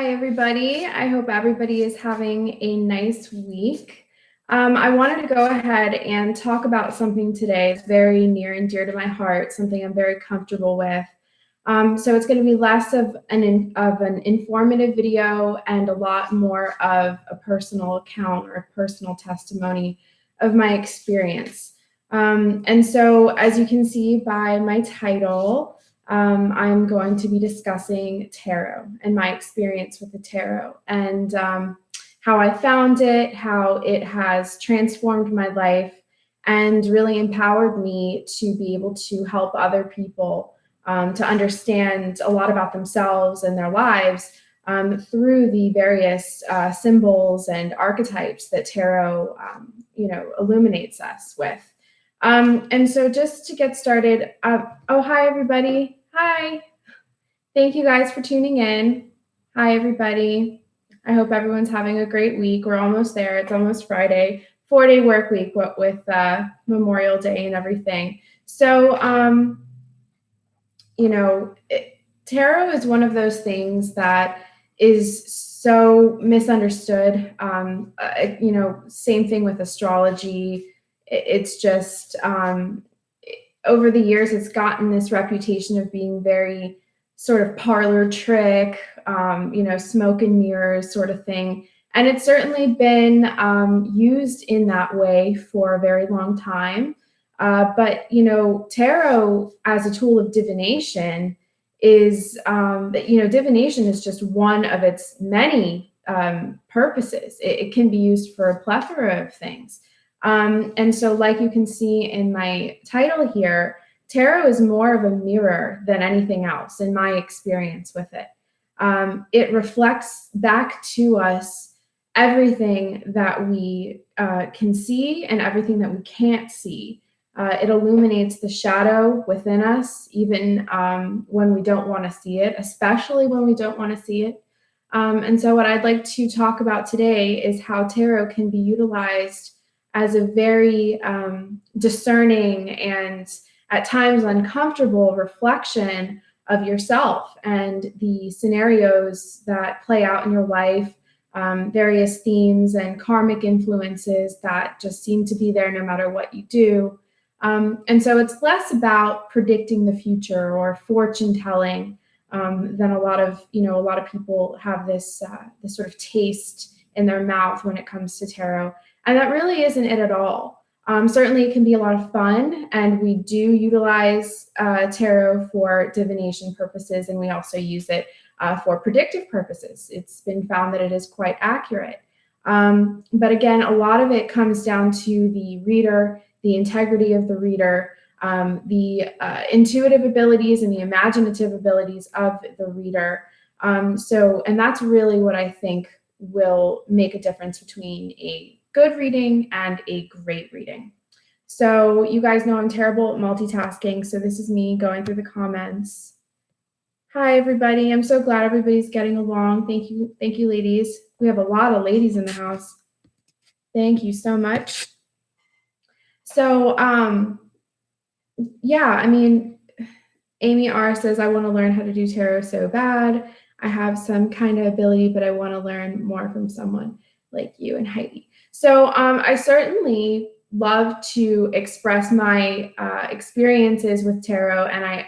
Hi, everybody. I hope everybody is having a nice week. I wanted to go ahead and talk about something today that's very near and dear to my heart, something I'm very comfortable with. So it's going to be less of an informative video and a lot more of a personal account or a personal testimony of my experience. And so, as you can see by my title, I'm going to be discussing tarot and my experience with the tarot and how I found it, how it has transformed my life, and really empowered me to be able to help other people to understand a lot about themselves and their lives through the various symbols and archetypes that tarot, illuminates us with. And so just to get started, hi, everybody. Hi. Thank you guys for tuning in. Hi, everybody. I hope everyone's having a great week. We're almost there. It's almost Friday, 4-day work week with Memorial Day and everything. So, tarot is one of those things that is so misunderstood. Same thing with astrology. It's just over the years, it's gotten this reputation of being very sort of parlor trick, smoke and mirrors sort of thing. And it's certainly been used in that way for a very long time. But tarot as a tool of divination is, divination is just one of its many purposes. It can be used for a plethora of things. And so, like you can see in my title here, tarot is more of a mirror than anything else in my experience with it. It reflects back to us everything that we can see and everything that we can't see. It illuminates the shadow within us, even when we don't want to see it, especially when we don't want to see it. And so what I'd like to talk about today is how tarot can be utilized as a very discerning and at times uncomfortable reflection of yourself and the scenarios that play out in your life, various themes and karmic influences that just seem to be there no matter what you do. And so it's less about predicting the future or fortune telling than a lot of people have this sort of taste in their mouth when it comes to tarot. And that really isn't it at all. Certainly it can be a lot of fun, and we do utilize tarot for divination purposes, and we also use it for predictive purposes. It's been found that it is quite accurate. But again, a lot of it comes down to the reader, the integrity of the reader, the intuitive abilities and the imaginative abilities of the reader. And that's really what I think will make a difference between a good reading and a great reading. So you guys know I'm terrible at multitasking, so this is me going through the comments. Hi, everybody. I'm so glad everybody's getting along. Thank you, ladies. We have a lot of ladies in the house. Thank you so much. So, Amy R says, I want to learn how to do tarot so bad. I have some kind of ability, but I want to learn more from someone like you and Heidi. So I certainly love to express my experiences with tarot, and I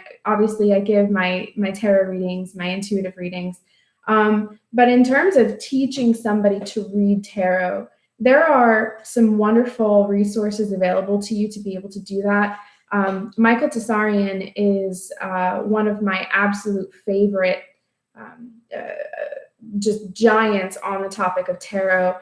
give my tarot readings, my intuitive readings. But in terms of teaching somebody to read tarot, there are some wonderful resources available to you to be able to do that. Michael Caesarian is one of my absolute favorite just giants on the topic of tarot.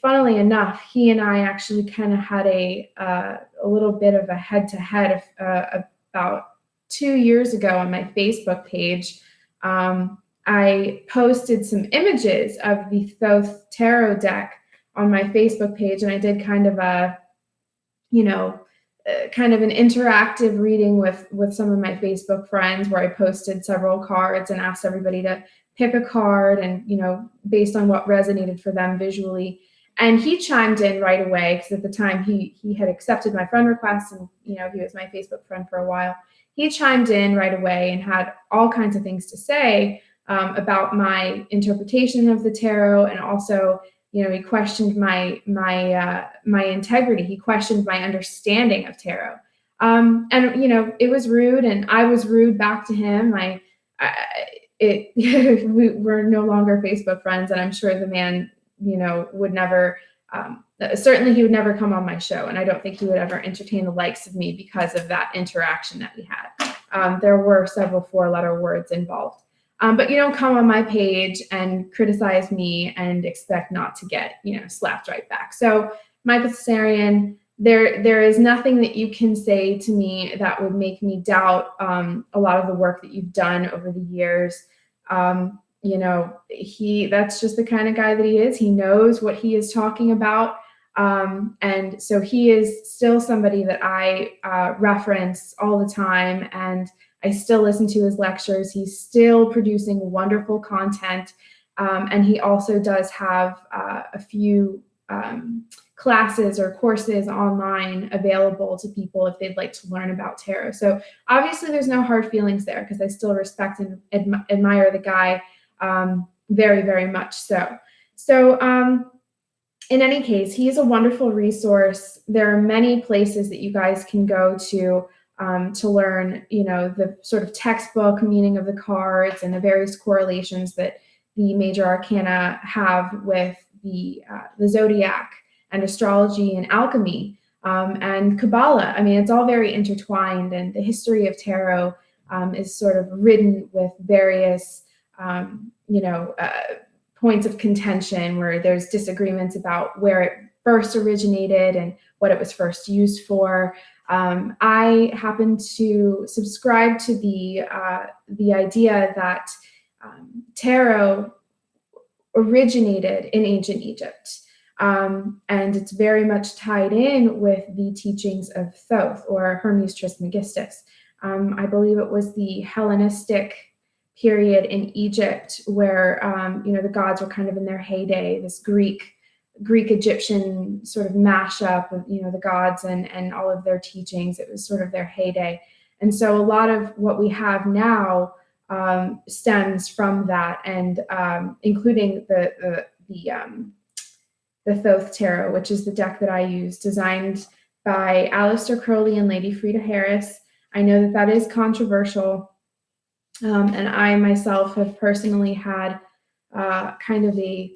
Funnily enough, he and I actually kind of had a little bit of a head-to-head about 2 years ago on my Facebook page. I posted some images of the Thoth Tarot deck on my Facebook page, and I did kind of an interactive reading with some of my Facebook friends, where I posted several cards and asked everybody to pick a card and, based on what resonated for them visually. And he chimed in right away, because at the time he had accepted my friend request, and, he was my Facebook friend for a while. He chimed in right away and had all kinds of things to say about my interpretation of the tarot, and also, he questioned my integrity. He questioned my understanding of tarot. And it was rude, and I was rude back to him. We're no longer Facebook friends, and I'm sure the man, would never. Certainly, he would never come on my show, and I don't think he would ever entertain the likes of me because of that interaction that we had. There were several four-letter words involved. But you don't come on my page and criticize me and expect not to get, slapped right back. So, Michael Caesarian, there is nothing that you can say to me that would make me doubt a lot of the work that you've done over the years. That's just the kind of guy that he is. He knows what he is talking about. And so he is still somebody that I reference all the time, and I still listen to his lectures. He's still producing wonderful content. And he also does have a few classes or courses online available to people if they'd like to learn about tarot. So obviously there's no hard feelings there, because I still respect and admire the guy very, very much so. So in any case, he is a wonderful resource. There are many places that you guys can go to learn, the sort of textbook meaning of the cards and the various correlations that the major arcana have with the zodiac and astrology and alchemy and Kabbalah. I mean, it's all very intertwined, and the history of tarot is sort of ridden with various, points of contention where there's disagreements about where it first originated and what it was first used for. I happen to subscribe to the idea that tarot originated in ancient Egypt. And it's very much tied in with the teachings of Thoth, or Hermes Trismegistus. I believe it was the Hellenistic period in Egypt where, the gods were kind of in their heyday, this Greek-Egyptian sort of mashup of, the gods and all of their teachings. It was sort of their heyday. And so a lot of what we have now stems from that, and including the Thoth Tarot, which is the deck that I use, designed by Aleister Crowley and Lady Frida Harris. I know that is controversial, and I myself have personally had kind of I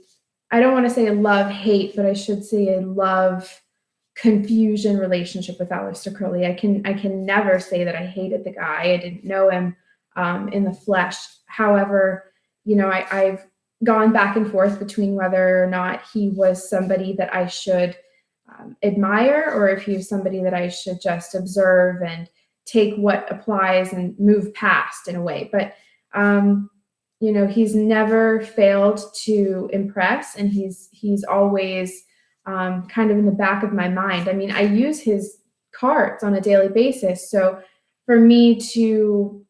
don't want to say a love-hate, but I should say a love-confusion relationship with Aleister Crowley. I can never say that I hated the guy. I didn't know him in the flesh. However, I've gone back and forth between whether or not he was somebody that I should admire, or if he was somebody that I should just observe and take what applies and move past in a way. But he's never failed to impress, and he's always kind of in the back of my mind. I mean, I use his cards on a daily basis, so for me to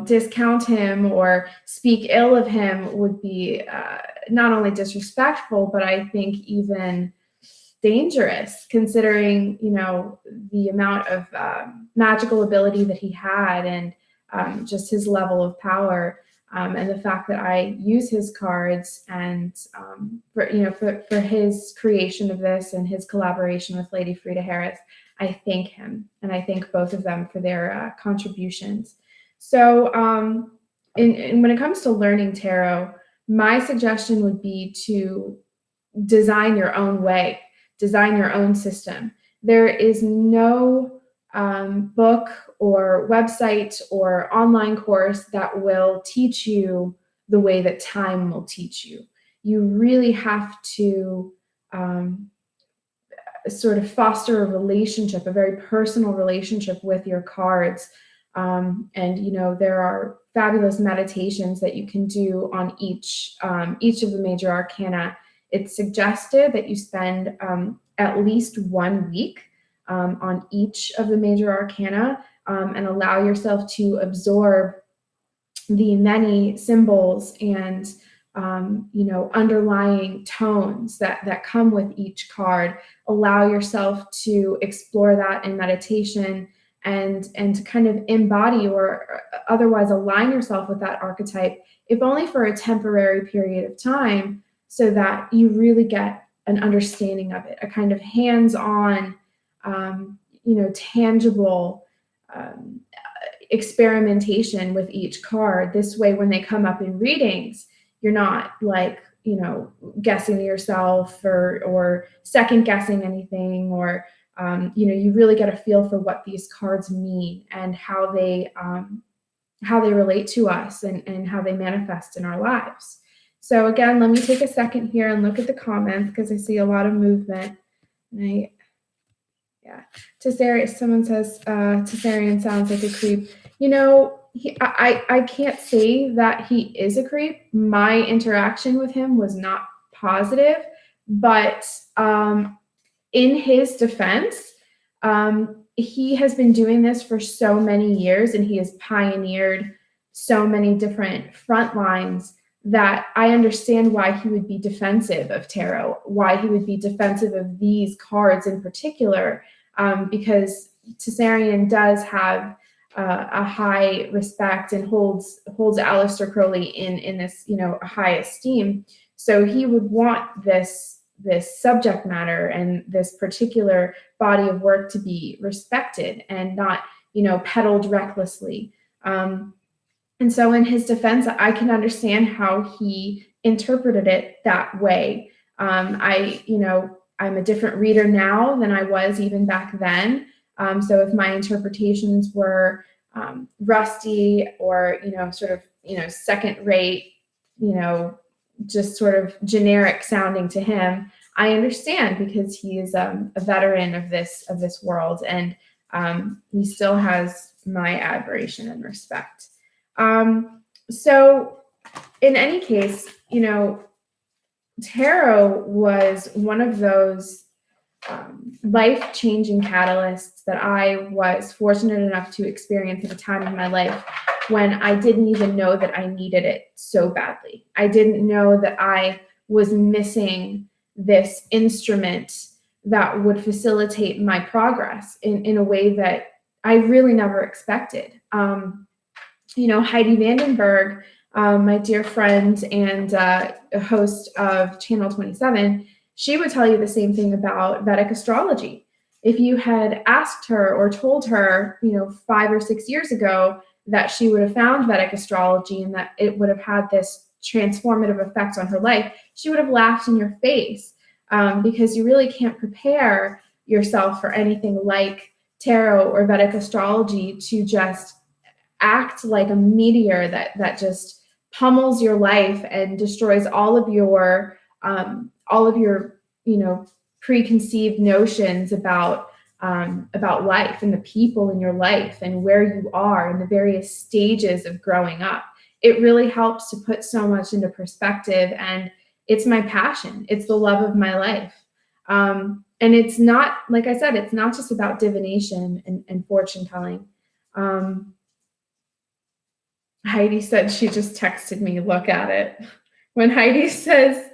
discount him or speak ill of him would be not only disrespectful, but I think even dangerous, considering, the amount of magical ability that he had, and just his level of power, and the fact that I use his cards, and for his creation of this and his collaboration with Lady Frida Harris. I thank him, and I thank both of them for their contributions. So when it comes to learning tarot, my suggestion would be to design your own way, design your own system. There is no book or website or online course that will teach you the way that time will teach you. You really have to sort of foster a relationship, a very personal relationship with your cards. And there are fabulous meditations that you can do on each of the major arcana. It's suggested that you spend at least 1 week on each of the major arcana, and allow yourself to absorb the many symbols and underlying tones that come with each card. Allow yourself to explore that in meditation, and to kind of embody or otherwise align yourself with that archetype, if only for a temporary period of time, so that you really get an understanding of it, a kind of hands-on, tangible experimentation with each card. This way, when they come up in readings, you're not like, guessing yourself or second guessing anything, or you really get a feel for what these cards mean and how they relate to us and how they manifest in our lives. So again, let me take a second here and look at the comments, because I see a lot of movement. Caesarian, someone says Caesarian sounds like a creep. I can't say that he is a creep. My interaction with him was not positive, but in his defense, he has been doing this for so many years, and he has pioneered so many different front lines that I understand why he would be defensive of tarot, why he would be defensive of these cards in particular, because Caesarian does have a high respect and holds Aleister Crowley in this high esteem. So he would want this subject matter and this particular body of work to be respected and not peddled recklessly. And so in his defense, I can understand how he interpreted it that way. I'm a different reader now than I was even back then. So if my interpretations were rusty or, sort of, second rate, just sort of generic sounding to him, I understand, because he is a veteran of this world, and he still has my admiration and respect. So in any case, tarot was one of those life-changing catalysts that I was fortunate enough to experience at a time in my life when I didn't even know that I needed it so badly. I didn't know that I was missing this instrument that would facilitate my progress in a way that I really never expected. Heidi Vandenberg, my dear friend and a host of Channel 27, she would tell you the same thing about Vedic astrology. If you had asked her or told her, 5 or 6 years ago that she would have found Vedic astrology and that it would have had this transformative effect on her life, she would have laughed in your face, because you really can't prepare yourself for anything like tarot or Vedic astrology to just act like a meteor that just pummels your life and destroys all of your preconceived notions about life and the people in your life and where you are in the various stages of growing up. It really helps to put so much into perspective, and it's my passion. It's the love of my life. And it's not, like I said, it's not just about divination and fortune telling. Heidi said she just texted me, look at it. When Heidi says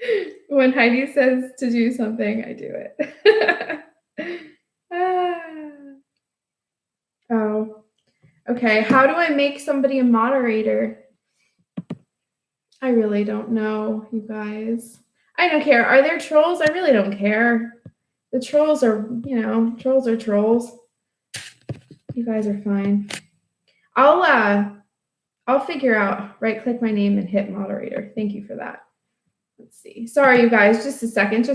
to do something, I do it. Oh, okay. How do I make somebody a moderator? I really don't know, you guys. I don't care. Are there trolls? I really don't care. The trolls are, trolls are trolls. You guys are fine. I'll figure out, right-click my name and hit moderator. Thank you for that. Let's see. Sorry, you guys, just a second.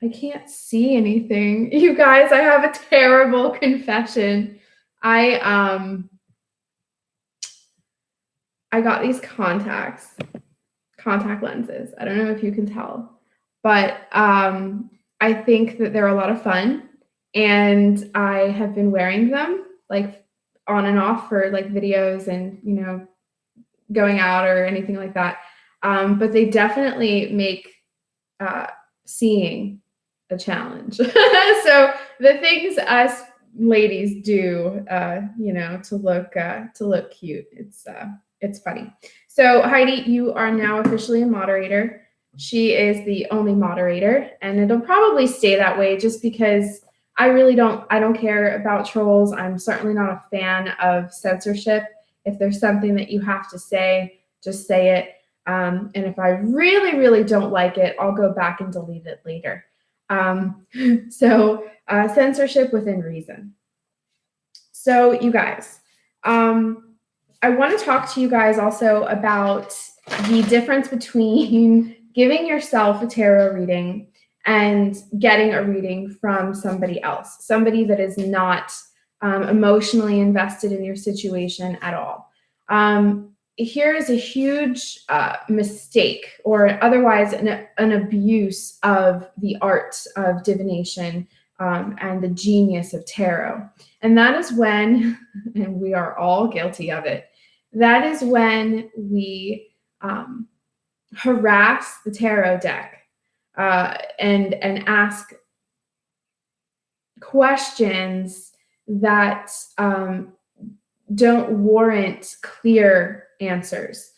I can't see anything. You guys, I have a terrible confession. I got these contact lenses. I don't know if you can tell, but I think that they're a lot of fun, and I have been wearing them like on and off for like videos and going out or anything like that. But they definitely make seeing a challenge. So the things us ladies do, to look cute, it's funny. So Heidi, you are now officially a moderator. She is the only moderator, and it'll probably stay that way just because I don't care about trolls. I'm certainly not a fan of censorship. If there's something that you have to say, just say it. And if I really, really don't like it, I'll go back and delete it later. So censorship within reason. So you guys, I want to talk to you guys also about the difference between giving yourself a tarot reading and getting a reading from somebody else, somebody that is not emotionally invested in your situation at all. Here is a huge mistake, or otherwise an abuse of the art of divination and the genius of tarot. And that is when, and we are all guilty of it, that is when we harass the tarot deck and ask questions that don't warrant clear answers.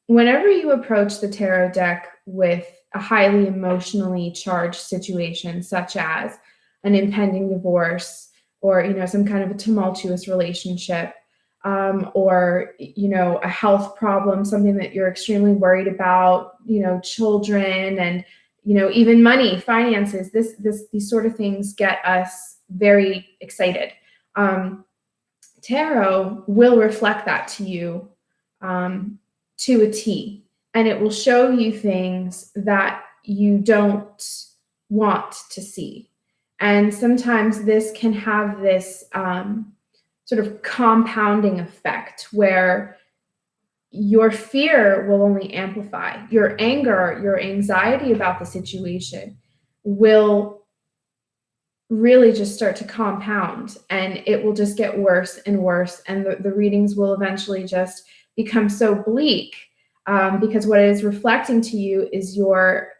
Whenever you approach the tarot deck with a highly emotionally charged situation, such as an impending divorce, or some kind of a tumultuous relationship, or a health problem, something that you're extremely worried about, children, and even money, finances, these sort of things get us very excited. Tarot will reflect that to you to a T, and it will show you things that you don't want to see. And sometimes this can have this sort of compounding effect where your fear will only amplify. Your anger, your anxiety about the situation will really just start to compound, and it will just get worse and worse. And the readings will eventually just become so bleak because what it is reflecting to you is your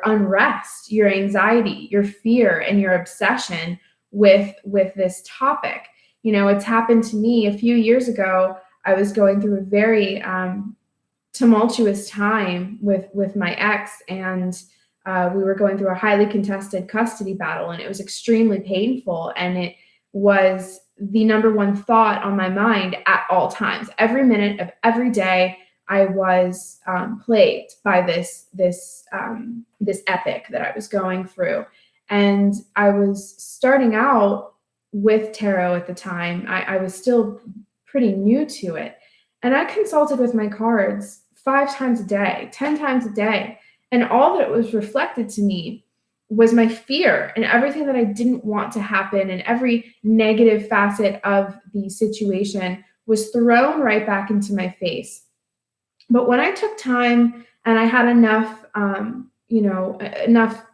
unrest, your anxiety, your fear, and your obsession with this topic. It's happened to me a few years ago. I was going through a very tumultuous time with my ex, and we were going through a highly contested custody battle, and it was extremely painful. And it was the number one thought on my mind at all times. Every minute of every day, I was plagued by this epic that I was going through. And I was starting out with tarot at the time. I was still pretty new to it. And I consulted with my cards 5 times a day, 10 times a day. And all that was reflected to me was my fear and everything that I didn't want to happen, and every negative facet of the situation was thrown right back into my face. But when I took time and I had enough, enough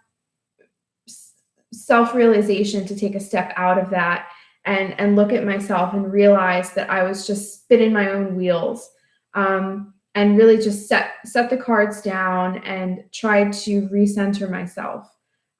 self-realization to take a step out of that and look at myself and realize that I was just spinning my own wheels, and really just set the cards down and tried to recenter myself.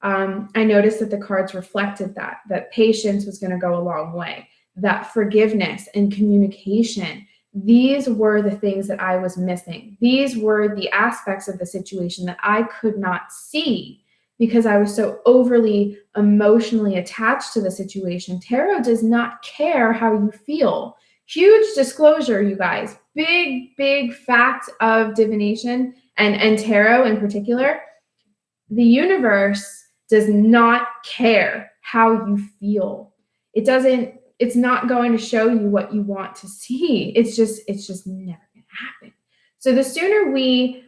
I noticed that the cards reflected that patience was going to go a long way, that forgiveness and communication, these were the things that I was missing. These were the aspects of the situation that I could not see because I was so overly emotionally attached to the situation. Tarot does not care how you feel. Huge disclosure, you guys. Big fact of divination and tarot in particular. The universe does not care how you feel. It's not going to show you what you want to see. It's just never going to happen. So the sooner we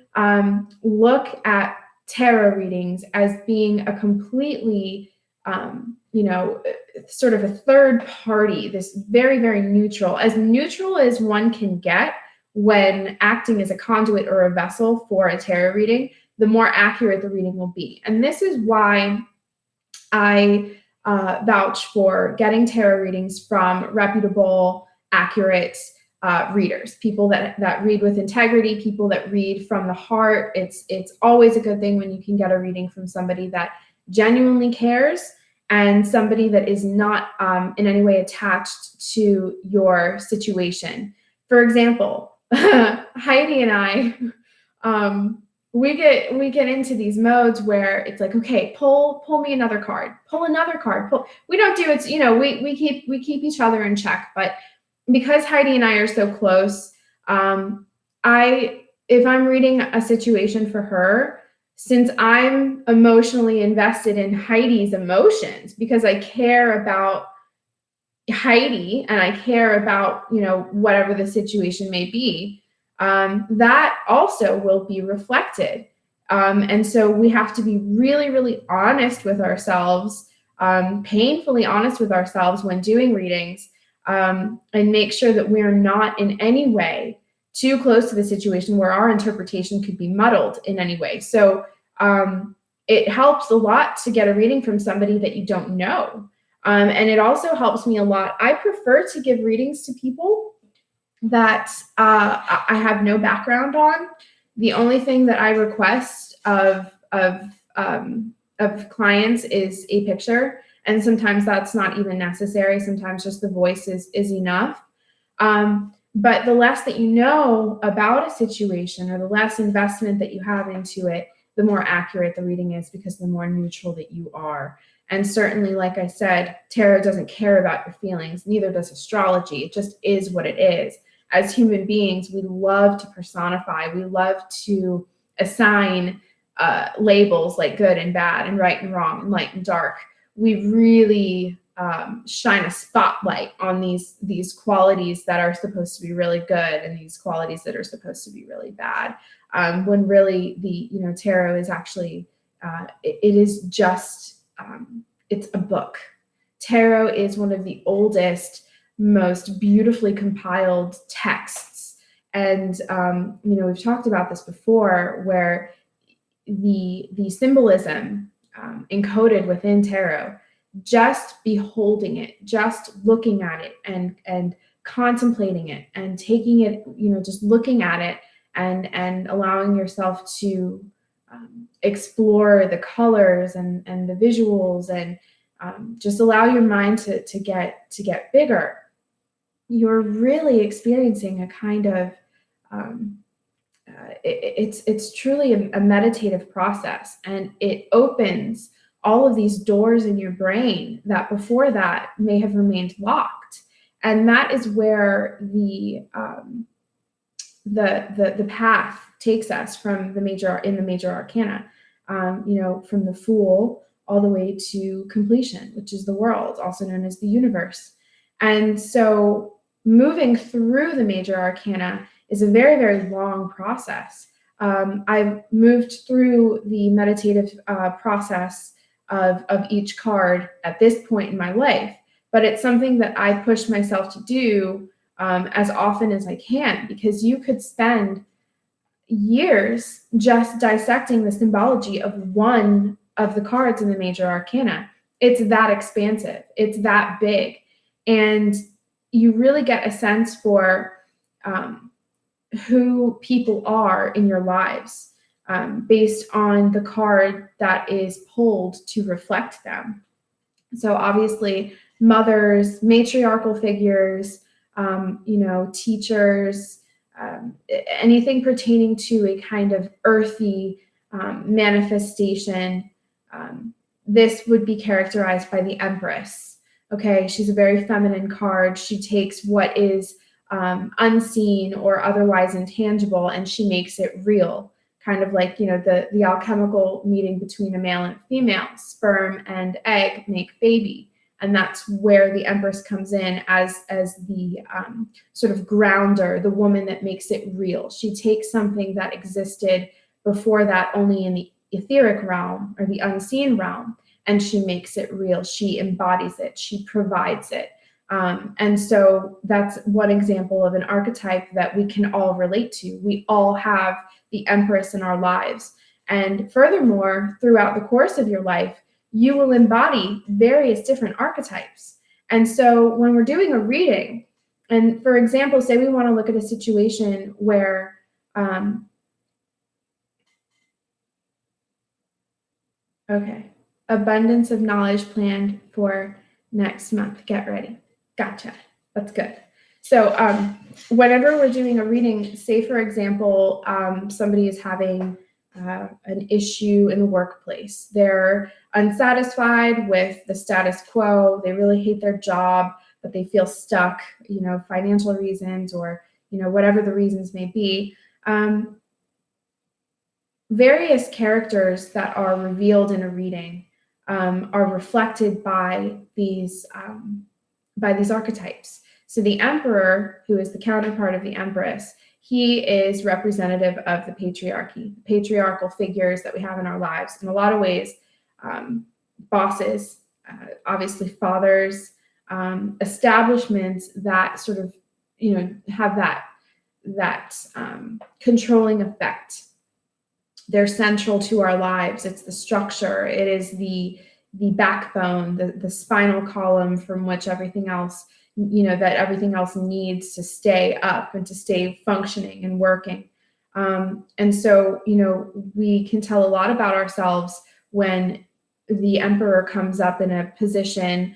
look at tarot readings as being a completely, sort of a third party, this very, very neutral as one can get when acting as a conduit or a vessel for a tarot reading, the more accurate the reading will be. And this is why I vouch for getting tarot readings from reputable, accurate readers, people that read with integrity, people that read from the heart. It's always a good thing when you can get a reading from somebody that genuinely cares and somebody that is not in any way attached to your situation. For example, Heidi and I we get into these modes where it's like, okay, pull me another card, pull another card, pull. We don't do it, we keep each other in check. But because Heidi and I are so close, if I'm reading a situation for her, since I'm emotionally invested in Heidi's emotions, because I care about Heidi and I care about, whatever the situation may be, that also will be reflected. And so we have to be really, really honest with ourselves, painfully honest with ourselves when doing readings, and make sure that we're not in any way too close to the situation where our interpretation could be muddled in any way. So it helps a lot to get a reading from somebody that you don't know. And it also helps me a lot. I prefer to give readings to people that I have no background on. The only thing that I request of clients is a picture, and sometimes that's not even necessary. Sometimes just the voice is enough. But the less that you know about a situation, or the less investment that you have into it, the more accurate the reading is, because the more neutral that you are. And certainly, like I said, tarot doesn't care about your feelings, neither does astrology. It just is what it is. As human beings, we love to personify. We love to assign labels like good and bad, and right and wrong, and light and dark. We really shine a spotlight on these qualities that are supposed to be really good, and these qualities that are supposed to be really bad. When really the tarot is actually it is just it's a book. Tarot is one of the oldest, most beautifully compiled texts, and we've talked about this before, where the symbolism encoded within tarot, just beholding it, just looking at it, and contemplating it, and taking it, just looking at it, and allowing yourself to explore the colors and the visuals, and just allow your mind to get bigger. You're really experiencing a kind of it's truly a meditative process, and it opens all of these doors in your brain that before that may have remained locked. And that is where the path takes us from the major arcana, from the Fool all the way to completion, which is the world, also known as the universe. And so moving through the major arcana is a very, very long process. I've moved through the meditative process of each card at this point in my life, but it's something that I push myself to do as often as I can, because you could spend years just dissecting the symbology of one of the cards in the major arcana. It's that expansive, it's that big, and you really get a sense for who people are in your lives based on the card that is pulled to reflect them. So obviously, mothers, matriarchal figures, teachers, anything pertaining to a kind of earthy manifestation. This would be characterized by the Empress. Okay, she's a very feminine card. She takes what is unseen or otherwise intangible, and she makes it real. Kind of like, the alchemical meeting between a male and a female. Sperm and egg make baby. And that's where the Empress comes in as the sort of grounder, the woman that makes it real. She takes something that existed before that only in the etheric realm or the unseen realm, and she makes it real. She embodies it. She provides it. And so that's one example of an archetype that we can all relate to. We all have the Empress in our lives. And furthermore, throughout the course of your life, you will embody various different archetypes. And so when we're doing a reading, and for example, say we want to look at a situation where abundance of knowledge planned for next month. Get ready. Gotcha. That's good. So whenever we're doing a reading, say, for example, somebody is having an issue in the workplace. They're unsatisfied with the status quo. They really hate their job, but they feel stuck, financial reasons or, whatever the reasons may be. Various characters that are revealed in a reading are reflected by these archetypes. So the Emperor, who is the counterpart of the Empress, he is representative of the patriarchy, patriarchal figures that we have in our lives. In a lot of ways, bosses, obviously fathers, establishments that sort of, have that controlling effect. They're central to our lives. It's the structure. It is the backbone, the spinal column from which everything else, that everything else needs to stay up and to stay functioning and working. And so, we can tell a lot about ourselves when the Emperor comes up in a position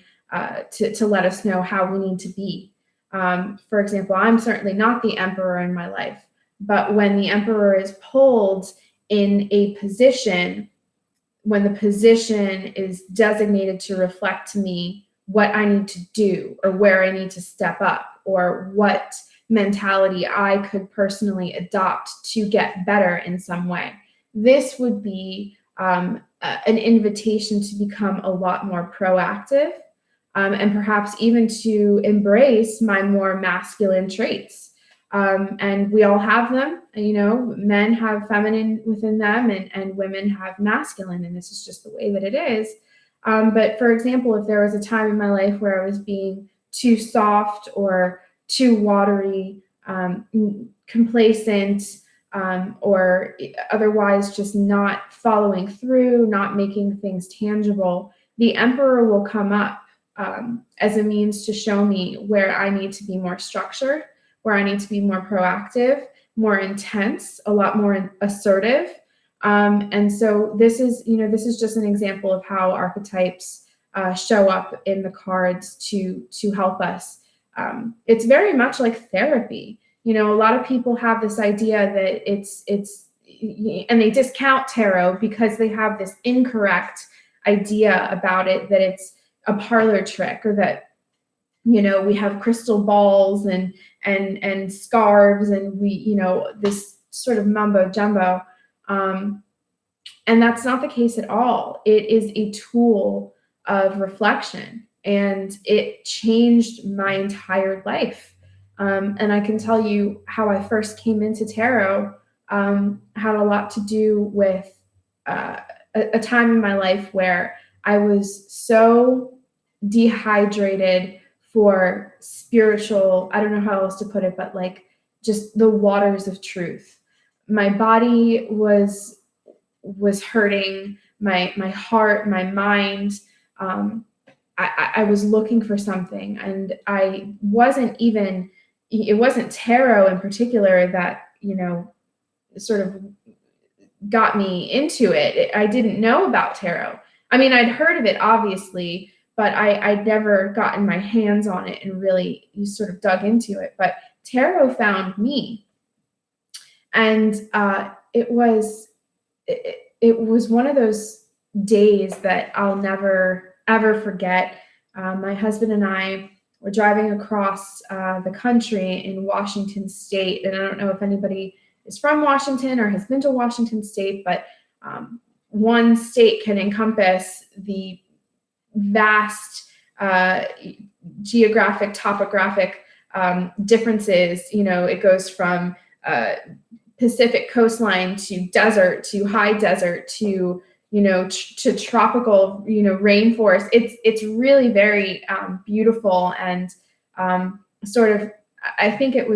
to let us know how we need to be. For example, I'm certainly not the Emperor in my life, but when the Emperor is pulled in a position, when the position is designated to reflect to me what I need to do or where I need to step up or what mentality I could personally adopt to get better in some way, this would be an invitation to become a lot more proactive and perhaps even to embrace my more masculine traits. And we all have them, men have feminine within them and women have masculine, and this is just the way that it is. But for example, if there was a time in my life where I was being too soft or too watery, complacent, or otherwise just not following through, not making things tangible, the Emperor will come up as a means to show me where I need to be more structured, where I need to be more proactive, more intense, a lot more assertive. And so this is just an example of how archetypes show up in the cards to help us. It's very much like therapy. A lot of people have this idea that it's and they discount tarot because they have this incorrect idea about it, that it's a parlor trick, or that we have crystal balls and scarves and we this sort of mumbo jumbo, and that's not the case at all. It is a tool of reflection, and it changed my entire life. And I can tell you how I first came into tarot had a lot to do with a time in my life where I was so dehydrated for spiritual, I don't know how else to put it, but like just the waters of truth. My body was hurting, my heart, my mind. I was looking for something, and I wasn't even, it wasn't tarot in particular that, sort of got me into it. I didn't know about tarot. I mean, I'd heard of it, obviously, but I'd never gotten my hands on it and really sort of dug into it. But tarot found me. And it was one of those days that I'll never, ever forget. My husband and I were driving across the country in Washington State. And I don't know if anybody is from Washington or has been to Washington State, but one state can encompass the vast geographic, topographic differences. It goes from Pacific coastline to desert to high desert to to tropical rainforest. It's really very beautiful, and sort of, I think it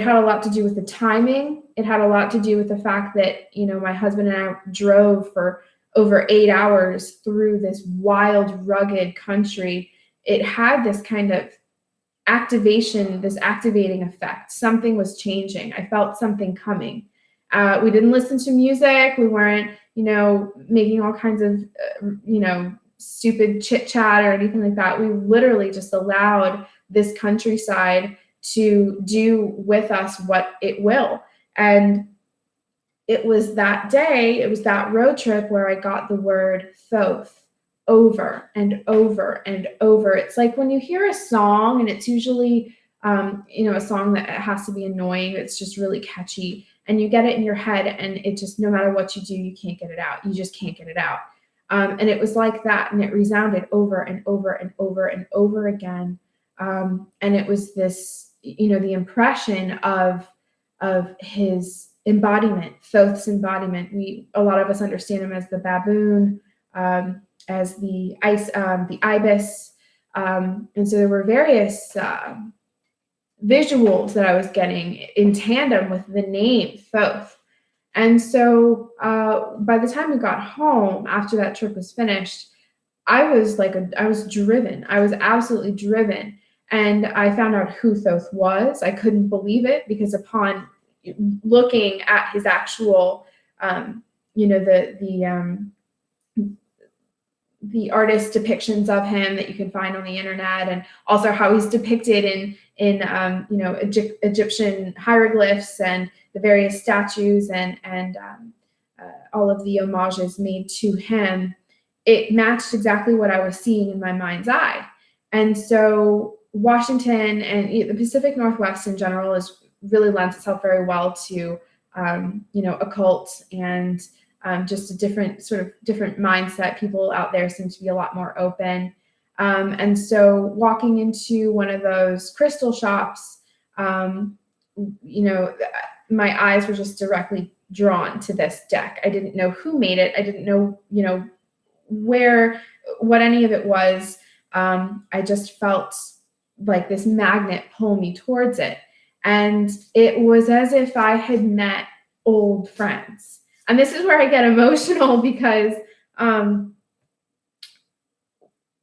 had a lot to do with the timing. It had a lot to do with the fact that my husband and I drove for over 8 hours through this wild, rugged country. It had this kind of activation, this activating effect. Something was changing. I felt something coming. We didn't listen to music. We weren't, making all kinds of, stupid chit chat or anything like that. We literally just allowed this countryside to do with us what it will. And it was that day, it was that road trip where I got the word Thoth over and over and over. It's like when you hear a song, and it's usually, a song that has to be annoying. It's just really catchy, and you get it in your head, and it just, no matter what you do, you can't get it out. You just can't get it out. And it was like that, and it resounded over and over and over and over again. And it was this, the impression of his embodiment, Thoth's embodiment. A lot of us understand him as the baboon, as the ibis, and so there were various visuals that I was getting in tandem with the name Thoth. And so by the time we got home after that trip was finished, I was driven. I was absolutely driven. And I found out who Thoth was. I couldn't believe it, because upon looking at his actual, the artist depictions of him that you can find on the internet, and also how he's depicted in Egyptian hieroglyphs and the various statues and all of the homages made to him, it matched exactly what I was seeing in my mind's eye. And so Washington and the Pacific Northwest in general really lends itself very well to occult and just a different mindset. People out there seem to be a lot more open. And so walking into one of those crystal shops, my eyes were just directly drawn to this deck. I didn't know who made it. I didn't know, what any of it was. I just felt like this magnet pull me towards it. And it was as if I had met old friends. And this is where I get emotional, because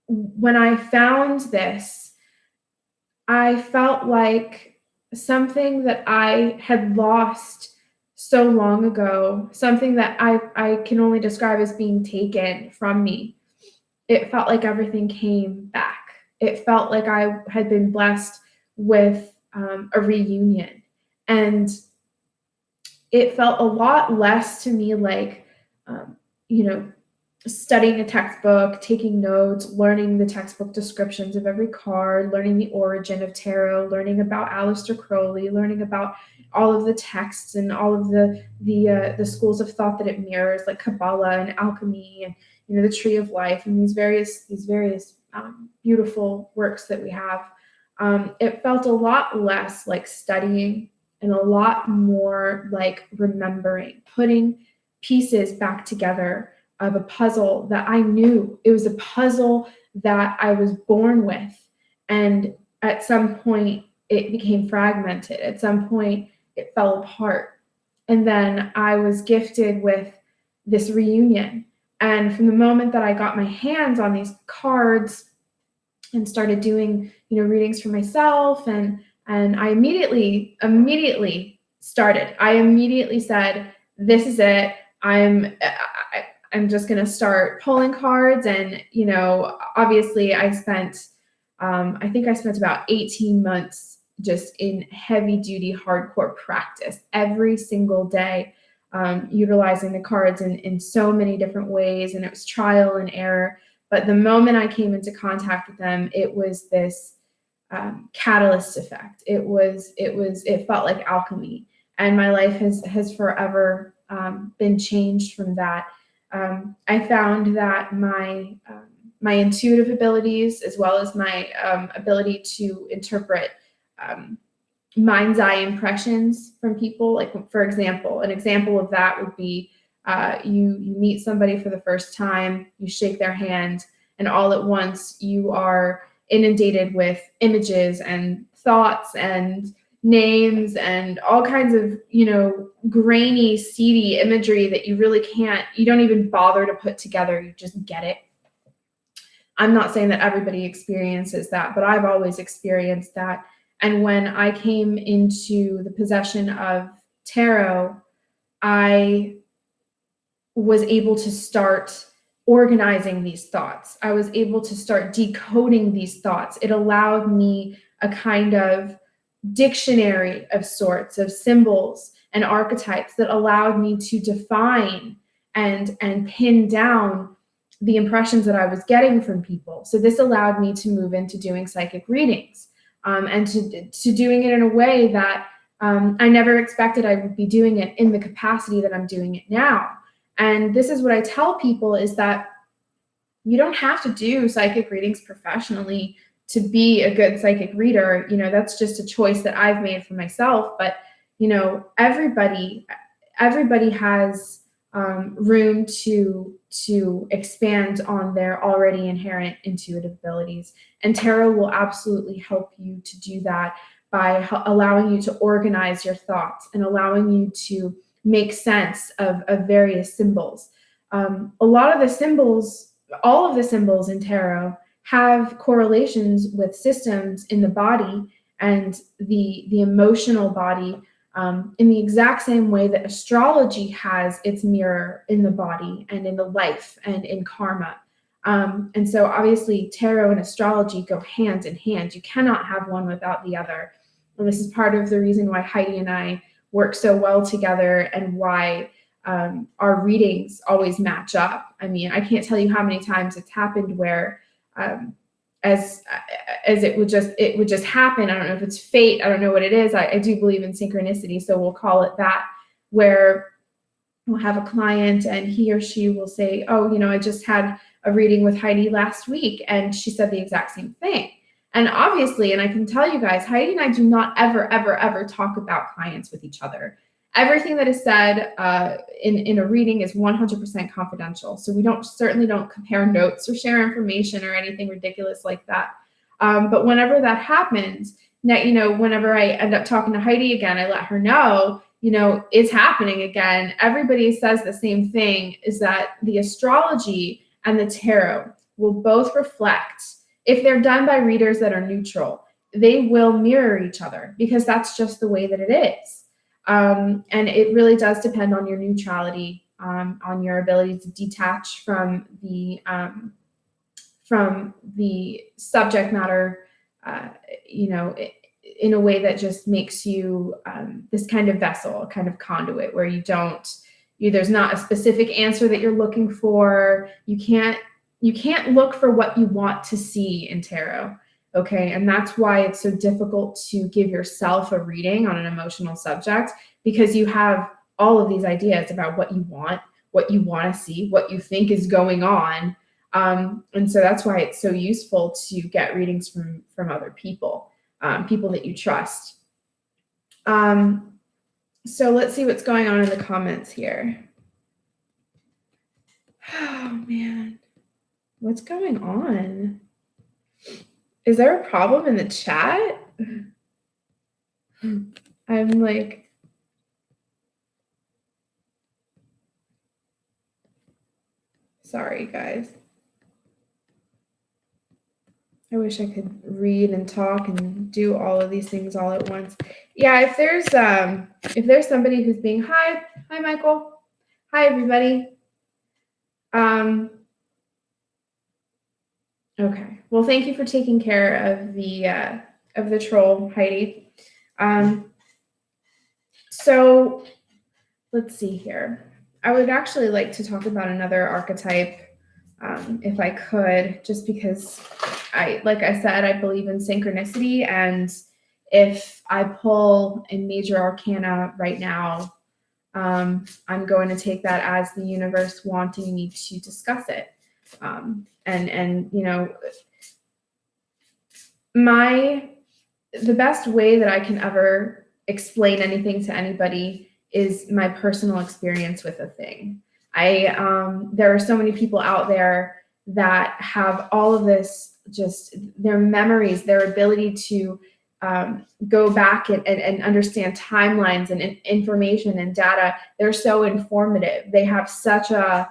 when I found this, I felt like something that I had lost so long ago, something that I can only describe as being taken from me. It felt like everything came back. It felt like I had been blessed with a reunion. And it felt a lot less to me like, studying a textbook, taking notes, learning the textbook descriptions of every card, learning the origin of tarot, learning about Aleister Crowley, learning about all of the texts and all of the schools of thought that it mirrors, like Kabbalah and alchemy and the Tree of Life and these various beautiful works that we have. It felt a lot less like studying and a lot more like remembering, putting pieces back together of a puzzle that I knew. It was a puzzle that I was born with. And at some point, it became fragmented. At some point, it fell apart. And then I was gifted with this reunion. And from the moment that I got my hands on these cards and started doing, readings for myself, and I immediately started. I immediately said, "This is it. I'm just going to start pulling cards." And, obviously I spent about 18 months just in heavy duty, hardcore practice every single day, utilizing the cards in so many different ways. And it was trial and error. But the moment I came into contact with them, it was this catalyst effect. It felt like alchemy. And my life has forever been changed from that. I found that my intuitive abilities, as well as my ability to interpret mind's eye impressions from people, like, for example, an example of that would be you meet somebody for the first time, you shake their hand, and all at once you are inundated with images and thoughts and names and all kinds of, grainy, seedy imagery that you don't even bother to put together. You just get it. I'm not saying that everybody experiences that, but I've always experienced that. And when I came into the possession of tarot, I was able to start organizing these thoughts. I was able to start decoding these thoughts. It allowed me a kind of dictionary of sorts of symbols and archetypes that allowed me to define and pin down the impressions that I was getting from people. So this allowed me to move into doing psychic readings, and to doing it in a way that I never expected I would be doing it in the capacity that I'm doing it now. And this is what I tell people, is that you don't have to do psychic readings professionally to be a good psychic reader. That's just a choice that I've made for myself. But, everybody has room to expand on their already inherent intuitive abilities. And tarot will absolutely help you to do that by allowing you to organize your thoughts and allowing you to make sense of various symbols. All of the symbols in tarot have correlations with systems in the body and the emotional body, in the exact same way that astrology has its mirror in the body and in the life and in karma. And so obviously tarot and astrology go hand in hand. You cannot have one without the other. And this is part of the reason why Heidi and I work so well together, and why our readings always match up. I mean, I can't tell you how many times it's happened where as it would just happen. I don't know if it's fate. I don't know what it is. I do believe in synchronicity, so we'll call it that, where we'll have a client and he or she will say, oh, I just had a reading with Heidi last week and she said the exact same thing. And obviously, and I can tell you guys, Heidi and I do not ever talk about clients with each other. Everything that is said in a reading is 100% confidential. So we certainly don't compare notes or share information or anything ridiculous like that. But whenever that happens, now, whenever I end up talking to Heidi again, I let her know, it's happening again. Everybody says the same thing, is that the astrology and the tarot will both reflect, if they're done by readers that are neutral, they will mirror each other, because that's just the way that it is. And it really does depend on your neutrality, on your ability to detach from the subject matter, in a way that just makes you this kind of vessel, a kind of conduit, where there's not a specific answer that you're looking for. You can't look for what you want to see in tarot. Okay. And that's why it's so difficult to give yourself a reading on an emotional subject, because you have all of these ideas about what you want to see, what you think is going on. And so that's why it's so useful to get readings from other people, people that you trust. So let's see what's going on in the comments here. Oh man, what's going on? Is there a problem in the chat? I'm like, sorry guys. I wish I could read and talk and do all of these things all at once. Yeah, if there's somebody who's being hi Michael, hi everybody. Okay. Well, thank you for taking care of the troll, Heidi. So let's see here. I would actually like to talk about another archetype, if I could, just because like I said, I believe in synchronicity, and if I pull a major arcana right now, I'm going to take that as the universe wanting me to discuss it. And the best way that I can ever explain anything to anybody is my personal experience with a thing. There are so many people out there that have all of this, just their memories, their ability to go back and understand timelines and information and data. They're so informative. They have such a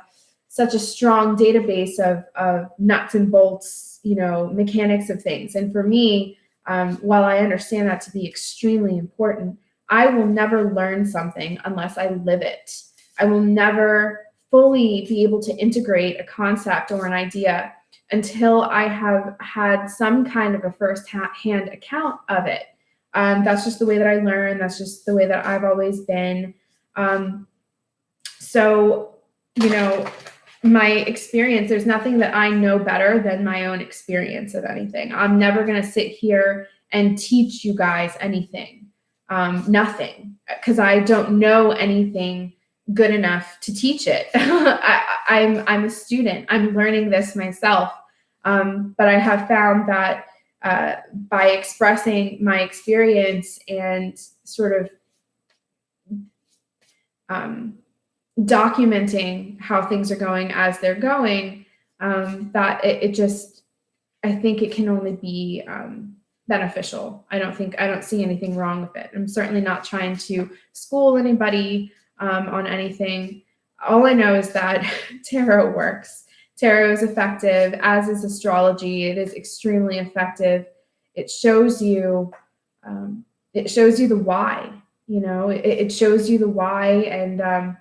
strong database of nuts and bolts, mechanics of things. And for me, while I understand that to be extremely important, I will never learn something unless I live it. I will never fully be able to integrate a concept or an idea until I have had some kind of a first-hand account of it. That's just the way that I learn. That's just the way that I've always been. So, my experience, there's nothing that I know better than my own experience of anything. I'm never going to sit here and teach you guys anything. Nothing, because I don't know anything good enough to teach it. I'm a student. I'm learning this myself. But I have found that by expressing my experience and sort of documenting how things are going as they're going, that I think it can only be beneficial. I don't see anything wrong with it. I'm certainly not trying to school anybody on anything. All I know is that tarot works. Tarot is effective, as is astrology. It is extremely effective. It shows you the why. It shows you the why, and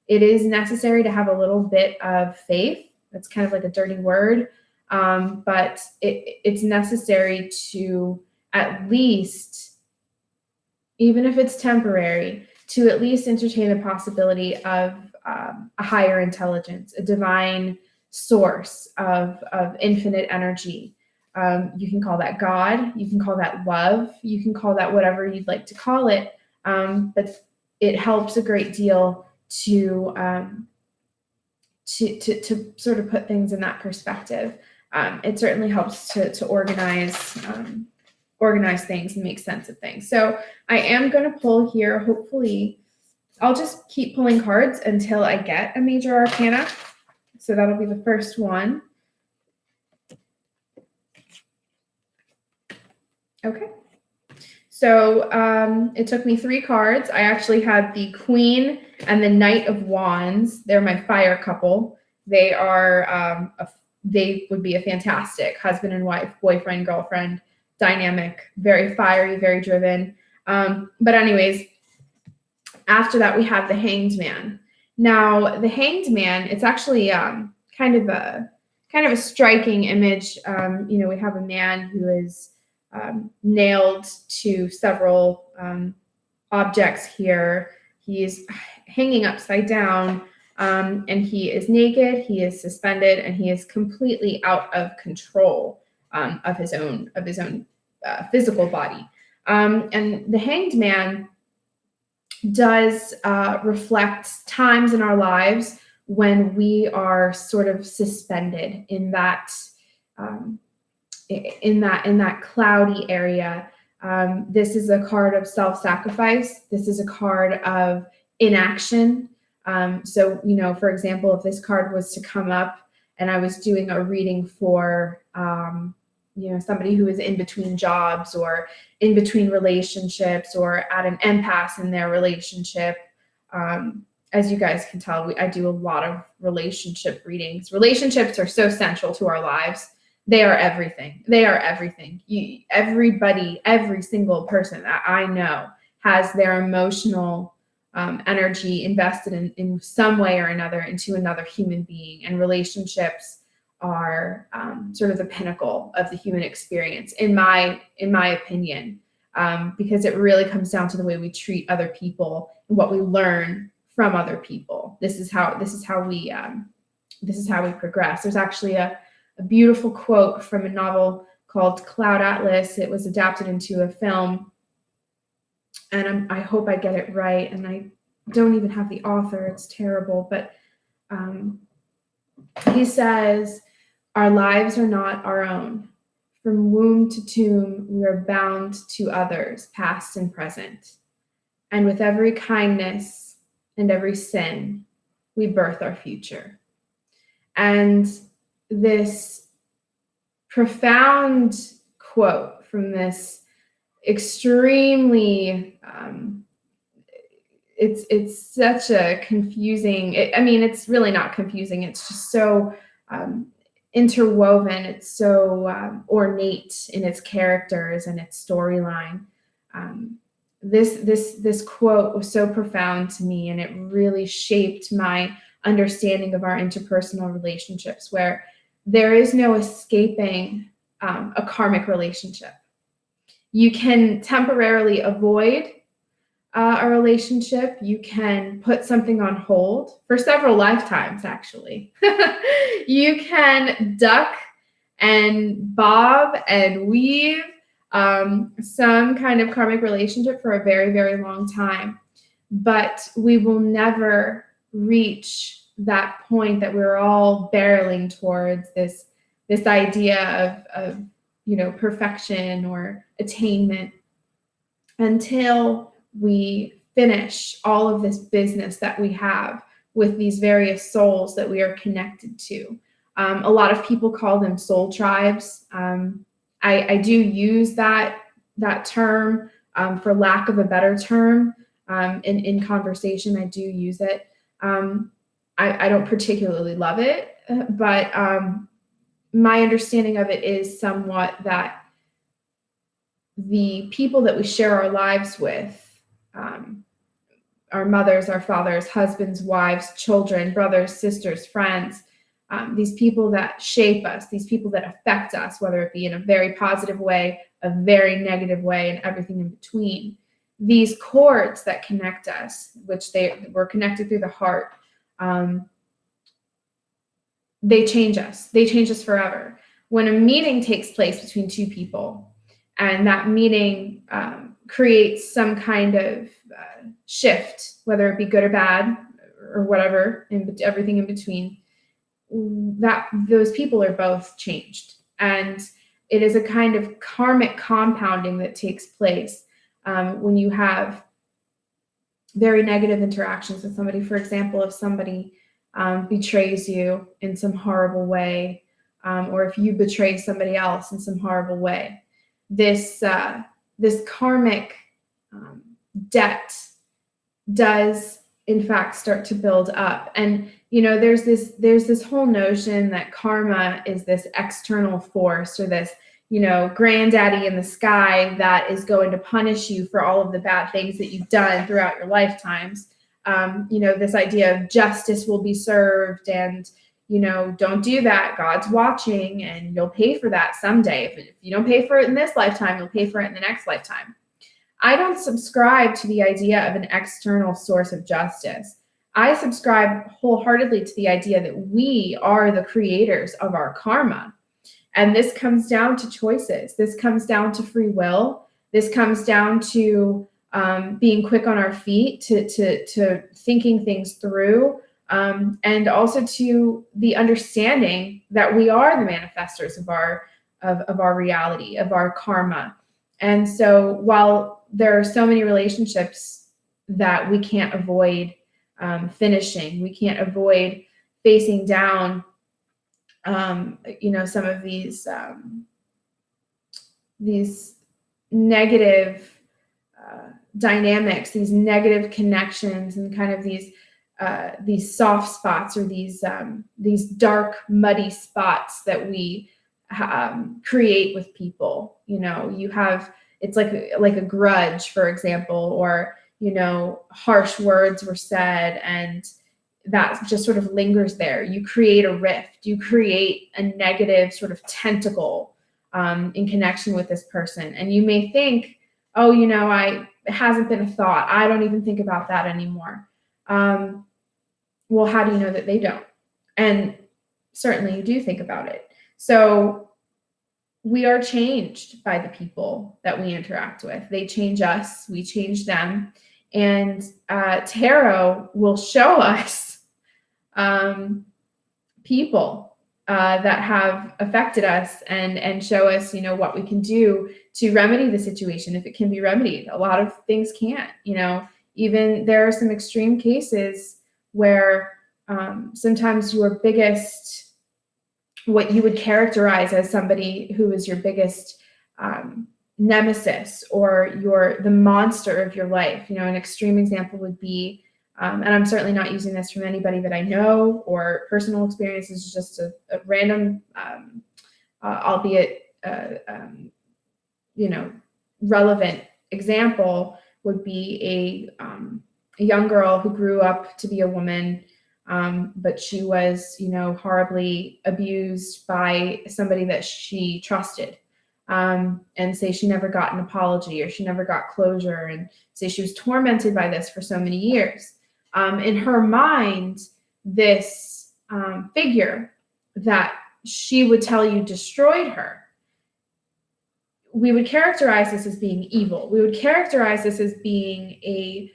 it is necessary to have a little bit of faith. That's kind of like a dirty word, but it's necessary to at least, even if it's temporary, to at least entertain the possibility of a higher intelligence, a divine source of infinite energy. You can call that God, you can call that love, you can call that whatever you'd like to call it, but it helps a great deal to sort of put things in that perspective. It certainly helps to organize things and make sense of things. So I am going to pull here. Hopefully, I'll just keep pulling cards until I get a major arcana. So that'll be the first one. Okay. So it took me 3 cards. I actually had the Queen and the Knight of Wands. They're my fire couple. They are they would be a fantastic husband and wife, boyfriend, girlfriend dynamic, very fiery, very driven. But anyways, after that we have the Hanged Man. Now the Hanged Man, it's actually kind of a striking image. We have a man who is nailed to several objects here. He is hanging upside down, and he is naked, he is suspended, and he is completely out of control of his own physical body. And the Hanged Man does reflect times in our lives when we are sort of suspended in that cloudy area. This is a card of self-sacrifice. This is a card of inaction. So, for example, if this card was to come up and I was doing a reading for, somebody who is in between jobs or in between relationships or at an impasse in their relationship, as you guys can tell, I do a lot of relationship readings. Relationships are so central to our lives. They are everything. They are everything. Everybody, every single person that I know has their emotional energy invested in some way or another into another human being. And relationships are sort of the pinnacle of the human experience, in my opinion, because it really comes down to the way we treat other people and what we learn from other people. This is how we progress. There's actually a beautiful quote from a novel called Cloud Atlas. It was adapted into a film, and I hope I get it right, and I don't even have the author. It's terrible, but he says, "Our lives are not our own. From womb to tomb, we are bound to others, past and present. And with every kindness and every sin, we birth our future." And this profound quote from this extremely, it's such a confusing, it's really not confusing. It's just so interwoven. It's so ornate in its characters and its storyline. This quote was so profound to me, and it really shaped my understanding of our interpersonal relationships, where there is no escaping a karmic relationship. You can temporarily avoid a relationship. You can put something on hold for several lifetimes, actually. You can duck and bob and weave some kind of karmic relationship for a very, very long time. But we will never reach that point that we're all barreling towards, this idea of perfection or attainment, until we finish all of this business that we have with these various souls that we are connected to. A lot of people call them soul tribes. I do use that term for lack of a better term. In conversation, I do use it. I don't particularly love it, but my understanding of it is somewhat that the people that we share our lives with, our mothers, our fathers, husbands, wives, children, brothers, sisters, friends, these people that shape us, these people that affect us, whether it be in a very positive way, a very negative way, and everything in between. These cords that connect us, which we're connected through the heart, they change us. They change us forever. When a meeting takes place between two people, and that meeting creates some kind of shift, whether it be good or bad or whatever, everything in between, that those people are both changed. And it is a kind of karmic compounding that takes place when you have very negative interactions with somebody. For example, if somebody betrays you in some horrible way, or if you betray somebody else in some horrible way, this karmic debt does in fact start to build up. And there's this whole notion that karma is this external force, or this granddaddy in the sky that is going to punish you for all of the bad things that you've done throughout your lifetimes. This idea of justice will be served, and don't do that, God's watching, and you'll pay for that someday. If you don't pay for it in this lifetime, you'll pay for it in the next lifetime. I don't subscribe to the idea of an external source of justice. I subscribe wholeheartedly to the idea that we are the creators of our karma. And this comes down to choices. This comes down to free will. This comes down to being quick on our feet, to thinking things through, and also to the understanding that we are the manifestors of our reality, of our karma. And so while there are so many relationships that we can't avoid finishing, we can't avoid facing down, some of these negative dynamics, these negative connections, and kind of these soft spots, or these dark, muddy spots that we create with people. It's like a grudge, for example, or harsh words were said, and that just sort of lingers there. You create a rift. You create a negative sort of tentacle in connection with this person, and you may think, oh, it hasn't been a thought. I don't even think about that anymore. Well, how do you know that they don't? And certainly you do think about it. So we are changed by the people that we interact with. They change us, we change them. And tarot will show us people that have affected us, and show us, what we can do to remedy the situation, if it can be remedied. A lot of things can't. Even there are some extreme cases where sometimes your biggest, what you would characterize as somebody who is your biggest nemesis, or the monster of your life. An extreme example would be, and I'm certainly not using this from anybody that I know or personal experience. It's just a random, albeit relevant example, would be a young girl who grew up to be a woman, but she was, horribly abused by somebody that she trusted. and say she never got an apology or she never got closure, and say she was tormented by this for so many years. In her mind, this figure that she would tell you destroyed her, we would characterize this as being evil. We would characterize this as being a,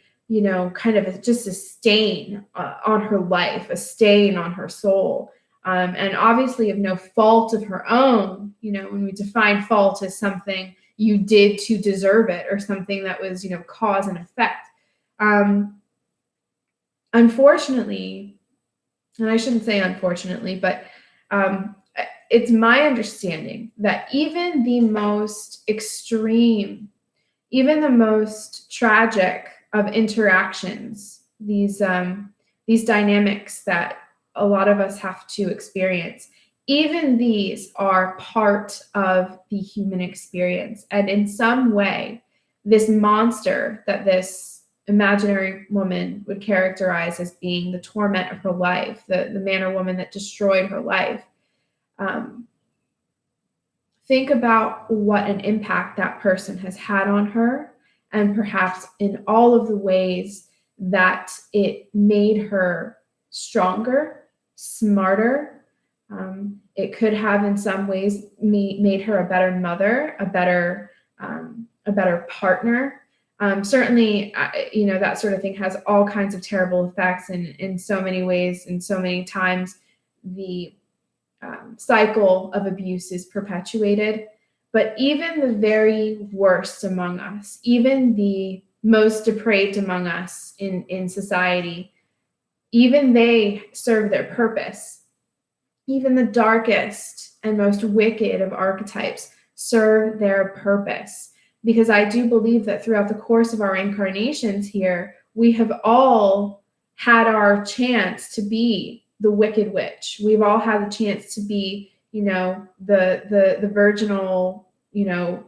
kind of just a stain on her life, a stain on her soul. And obviously of no fault of her own. When we define fault as something you did to deserve it, or something that was, cause and effect. Unfortunately, and I shouldn't say unfortunately, but it's my understanding that even the most extreme, even the most tragic of interactions, these dynamics that a lot of us have to experience, even these are part of the human experience. And in some way, this monster that this imaginary woman would characterize as being the torment of her life, the man or woman that destroyed her life, think about what an impact that person has had on her, and perhaps in all of the ways that it made her stronger, smarter. It could have in some ways made her a better mother, a better partner. Certainly, that sort of thing has all kinds of terrible effects, and in so many ways, and so many times, the cycle of abuse is perpetuated. But even the very worst among us, even the most depraved among us in society, even they serve their purpose. Even the darkest and most wicked of archetypes serve their purpose. Because I do believe that throughout the course of our incarnations here, we have all had our chance to be the wicked witch. We've all had the chance to be, the virginal, the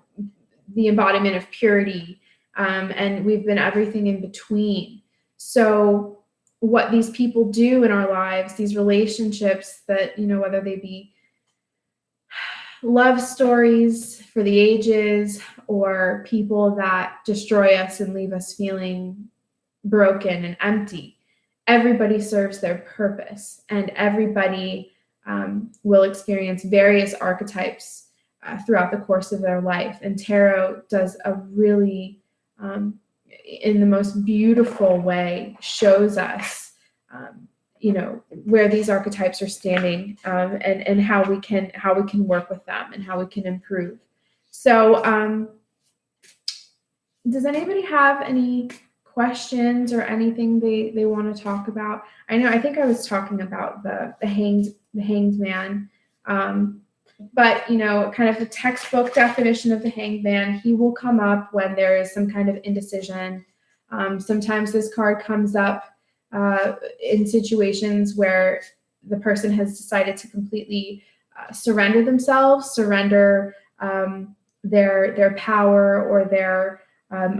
embodiment of purity, and we've been everything in between. So what these people do in our lives, these relationships that, whether they be love stories for the ages, or people that destroy us and leave us feeling broken and empty, everybody serves their purpose, and everybody will experience various archetypes throughout the course of their life. And tarot does a really, in the most beautiful way, shows us, where these archetypes are standing, and how we can work with them and how we can improve. So, does anybody have any questions or anything they want to talk about? I think I was talking about the hanged man, but kind of the textbook definition of the hanged man, he will come up when there is some kind of indecision. Sometimes this card comes up in situations where the person has decided to completely surrender themselves, surrender their power or their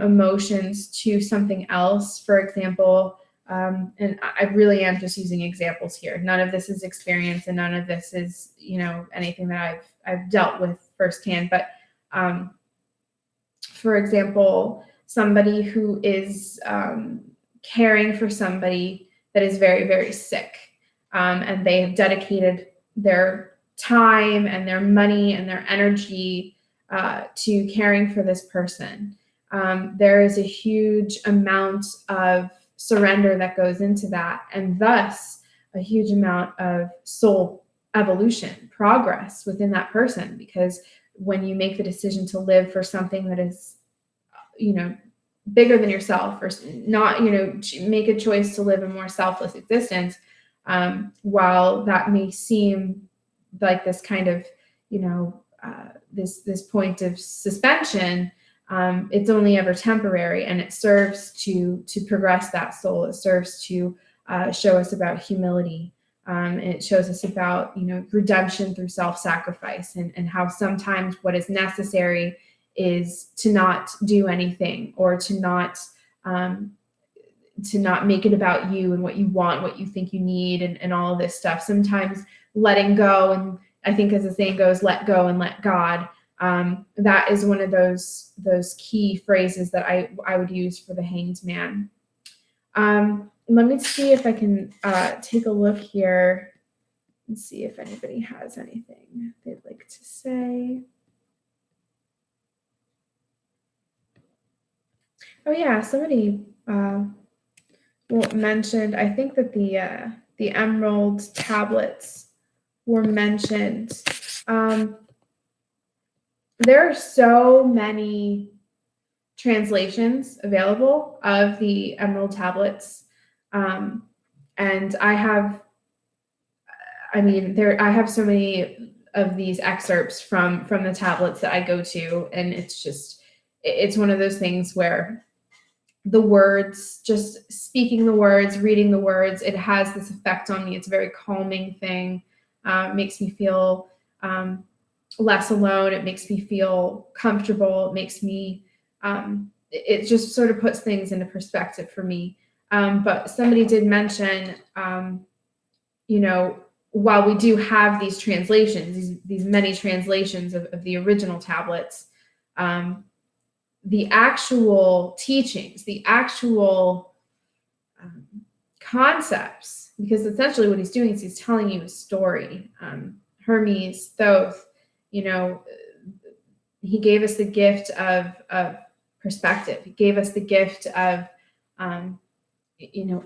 emotions to something else. For example, and I really am just using examples here. None of this is experience, and none of this is, anything that I've dealt with firsthand. But for example, somebody who is caring for somebody that is very, very sick, and they have dedicated their time and their money and their energy to caring for this person. There is a huge amount of surrender that goes into that, and thus a huge amount of soul evolution, progress within that person. Because when you make the decision to live for something that is, bigger than yourself, or not, make a choice to live a more selfless existence, while that may seem like this kind of, this point of suspension, it's only ever temporary, and it serves to progress that soul. It serves to show us about humility, and it shows us about redemption through self-sacrifice, and how sometimes what is necessary is to not do anything, or to not make it about you and what you want, what you think you need, and all of this stuff. Sometimes letting go, and I think as the saying goes, let go and let God. That is one of those key phrases that I would use for the Hanged Man. Let me see if I can take a look here and see if anybody has anything they'd like to say. Oh yeah, somebody mentioned. I think that the emerald tablets were mentioned. There are so many translations available of the emerald tablets, and I have so many of these excerpts from the tablets that I go to, and it's one of those things where the words, just speaking the words, reading the words, it has this effect on me. It's a very calming thing. Makes me feel less alone. It makes me feel comfortable. It makes me, it just sort of puts things into perspective for me. But somebody did mention, while we do have these translations, these many translations of the original tablets, the actual teachings, the actual concepts, because essentially what he's doing is he's telling you a story. Hermes, Thoth, he gave us the gift of perspective. He gave us the gift of,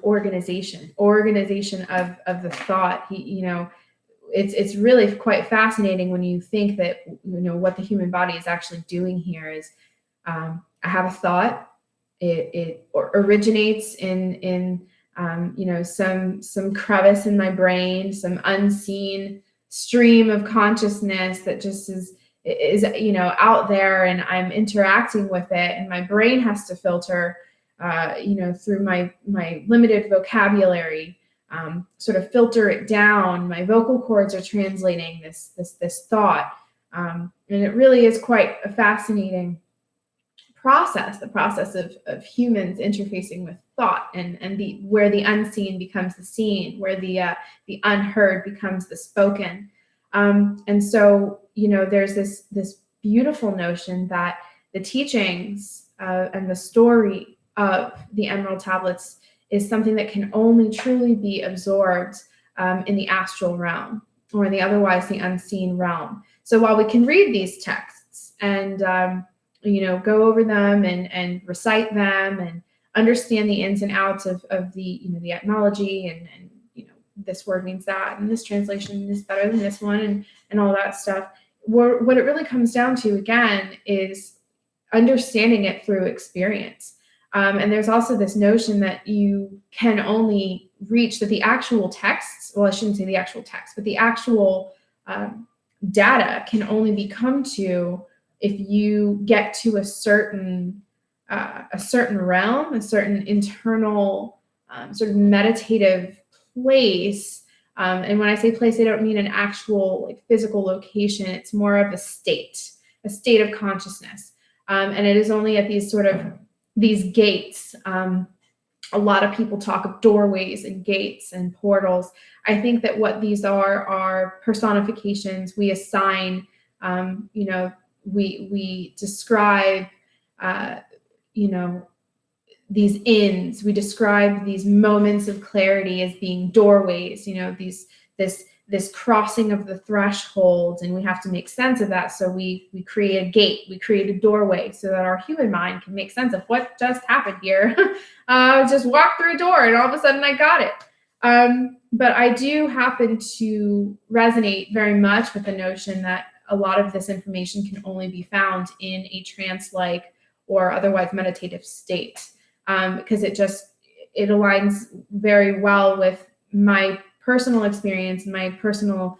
organization of the thought. It's really quite fascinating when you think that, what the human body is actually doing here is, I have a thought. It originates in some crevice in my brain, some unseen stream of consciousness that just is out there, and I'm interacting with it, and my brain has to filter, through my limited vocabulary, sort of filter it down. My vocal cords are translating this thought, and it really is quite a fascinating process, the process of humans interfacing with thought, and where the unseen becomes the seen, where the unheard becomes the spoken. And so, there's this beautiful notion that the teachings and the story of the Emerald Tablets is something that can only truly be absorbed in the astral realm, or the unseen realm. So while we can read these texts and go over them and recite them and understand the ins and outs of the the etymology, and this word means that, and this translation is better than this one, and all that stuff. What it really comes down to, again, is understanding it through experience. And there's also this notion that you can only reach, that the actual texts, well, I shouldn't say the actual text, but the actual data can only be come to if you get to a certain realm, a certain internal sort of meditative place. And when I say place, I don't mean an actual physical location. It's more of a state of consciousness. And it is only at these gates. A lot of people talk of doorways and gates and portals. I think that what these are personifications. We assign, we describe, these inns. We describe these moments of clarity as being doorways. This crossing of the threshold, and we have to make sense of that. So we create a gate, we create a doorway, so that our human mind can make sense of what just happened here. Just walked through a door, and all of a sudden I got it. But I do happen to resonate very much with the notion that a lot of this information can only be found in a trance-like or otherwise meditative state, because it aligns very well with my personal experience, my personal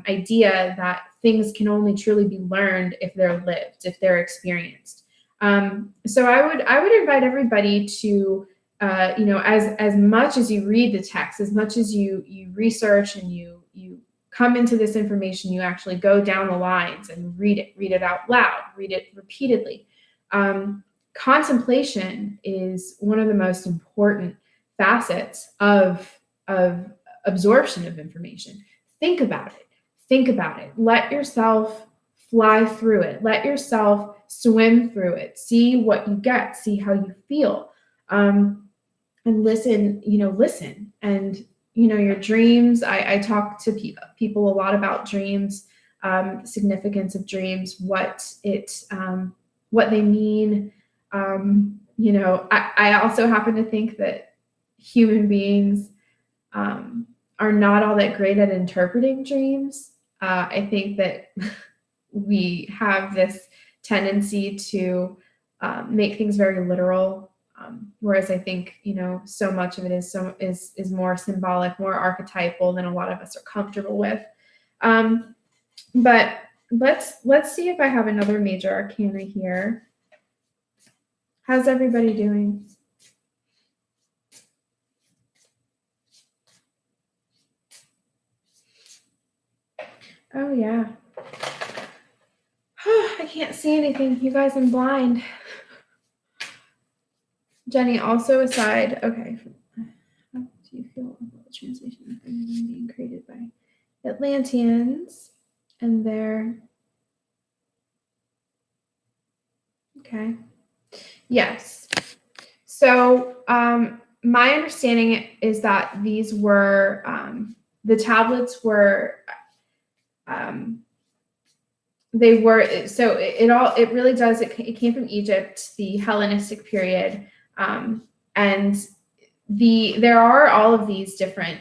idea that things can only truly be learned if they're lived, if they're experienced. So I would invite everybody to, as much as you read the text, as much as you research and you come into this information, you actually go down the lines and read it out loud, read it repeatedly. Contemplation is one of the most important facets of absorption of information. Think about it. Let yourself fly through it. Let yourself swim through it. See what you get. See how you feel. And listen, listen. And, your dreams. I talk to people a lot about dreams, significance of dreams, what they mean. I also happen to think that human beings are not all that great at interpreting dreams. I think that we have this tendency to make things very literal, whereas I think so much of it is more symbolic, more archetypal than a lot of us are comfortable with. But let's see if I have another major arcana here. How's everybody doing? Oh yeah. I can't see anything. You guys, I'm blind. Jenny, also aside, okay. How do you feel about the translation of being created by Atlanteans and their... Okay. Yes. So my understanding is that these were, the tablets were, they were, so it really does, it came from Egypt, the Hellenistic period. And there are all of these different,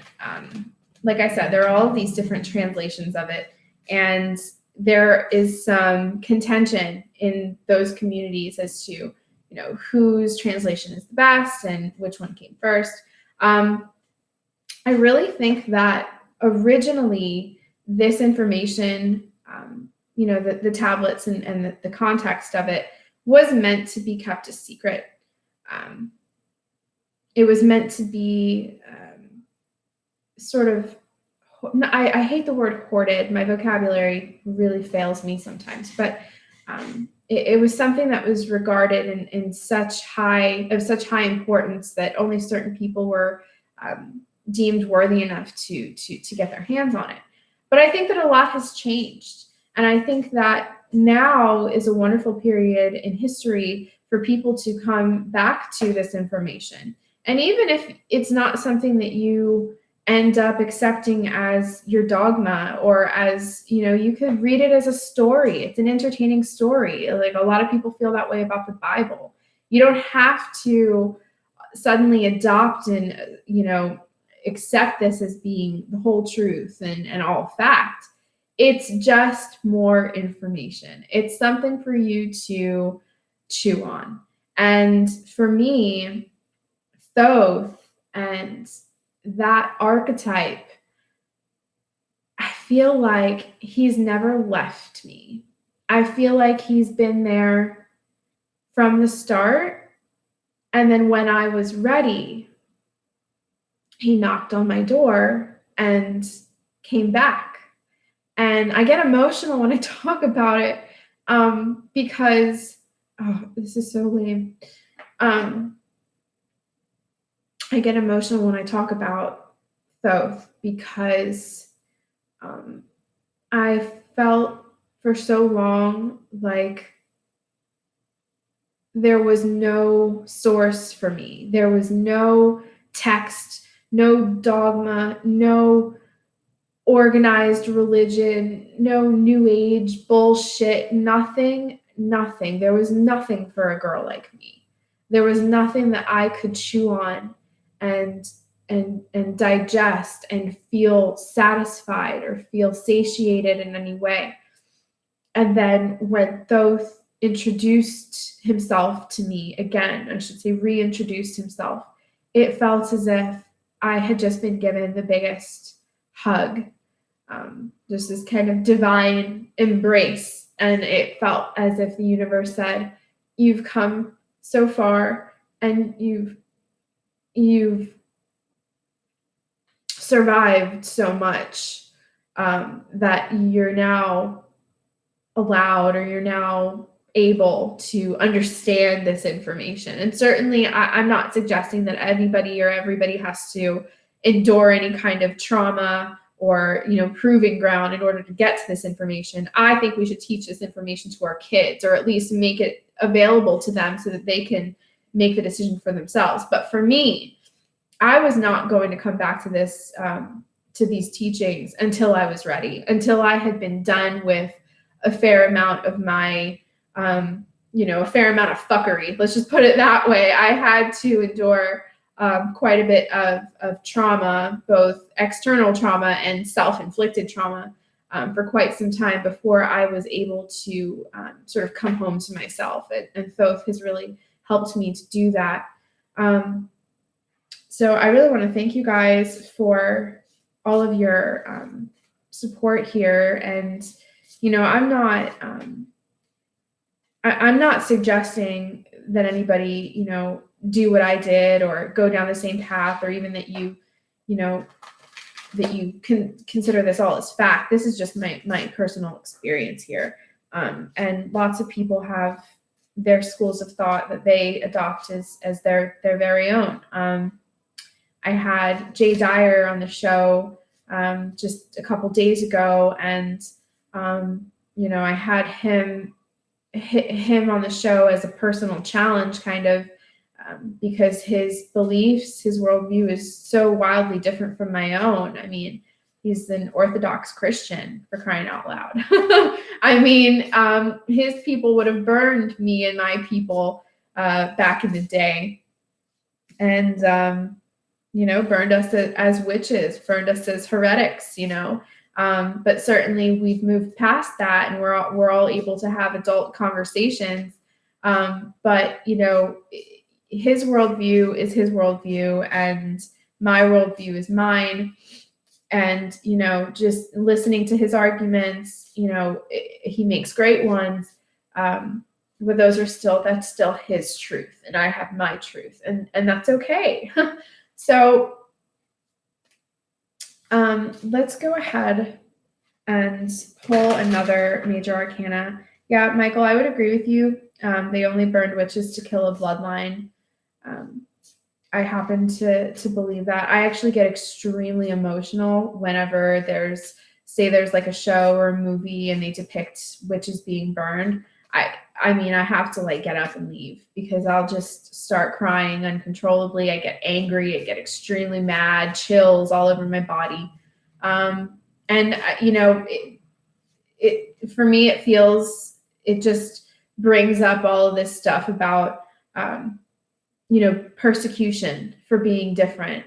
like I said, there are all of these different translations of it. And there is some contention in those communities as to, whose translation is the best and which one came first. I really think that originally this information, the tablets and the context of it was meant to be kept a secret. It was meant to be sort of, I hate the word hoarded. My vocabulary really fails me sometimes, but it was something that was regarded in such high importance that only certain people were deemed worthy enough to get their hands on it. But I think that a lot has changed. And I think that now is a wonderful period in history for people to come back to this information. And even if it's not something that you end up accepting as your dogma, or as, you could read it as a story. It's an entertaining story. Like a lot of people feel that way about the Bible. You don't have to suddenly adopt and, accept this as being the whole truth and all fact. It's just more information. It's something for you to chew on. And for me, Thoth and that archetype, I feel like he's never left me. I feel like he's been there from the start. And then when I was ready, he knocked on my door and came back. And I get emotional when I talk about it because, this is so lame. I get emotional when I talk about Thoth because I felt for so long like there was no source for me. There was no text, no dogma, no organized religion, no new age bullshit, nothing. There was nothing for a girl like me. There was nothing that I could chew on and digest and feel satisfied or feel satiated in any way. And then when Thoth introduced himself to me again, I should say reintroduced himself, it felt as if I had just been given the biggest hug, just this kind of divine embrace. And it felt as if the universe said, you've come so far and you've survived so much that you're now allowed, or you're now able to understand this information. And certainly I'm not suggesting that anybody or everybody has to endure any kind of trauma or, proving ground in order to get to this information. I think we should teach this information to our kids, or at least make it available to them so that they can make the decision for themselves. But for me, I was not going to come back to this, to these teachings until I was ready, until I had been done with a fair amount of my, a fair amount of fuckery. Let's just put it that way. I had to endure quite a bit of trauma, both external trauma and self-inflicted trauma, for quite some time before I was able to sort of come home to myself. And Thoth has really helped me to do that. So I really want to thank you guys for all of your support here. And, I'm not suggesting that anybody, do what I did or go down the same path, or even that that you can consider this all as fact. This is just my personal experience here. And lots of people have their schools of thought that they adopt as their very own. I had Jay Dyer on the show just a couple days ago, and I had him on the show as a personal challenge, kind of, because his beliefs, his worldview is so wildly different from my own. I mean, he's an Orthodox Christian, for crying out loud. I mean, his people would have burned me and my people back in the day, and burned us as witches, burned us as heretics, but certainly we've moved past that, and we're all able to have adult conversations. But his worldview is his worldview, and my worldview is mine. And just listening to his arguments, he makes great ones, but that's still his truth, and I have my truth, and that's okay. So let's go ahead and pull another major arcana. Yeah, Michael, I would agree with you. They only burned witches to kill a bloodline. I happen to believe that. I actually get extremely emotional whenever there's like a show or a movie and they depict witches being burned. I mean, I have to get up and leave, because I'll just start crying uncontrollably. I get angry. I get extremely mad, chills all over my body. And for me, it just brings up all of this stuff about, persecution for being different,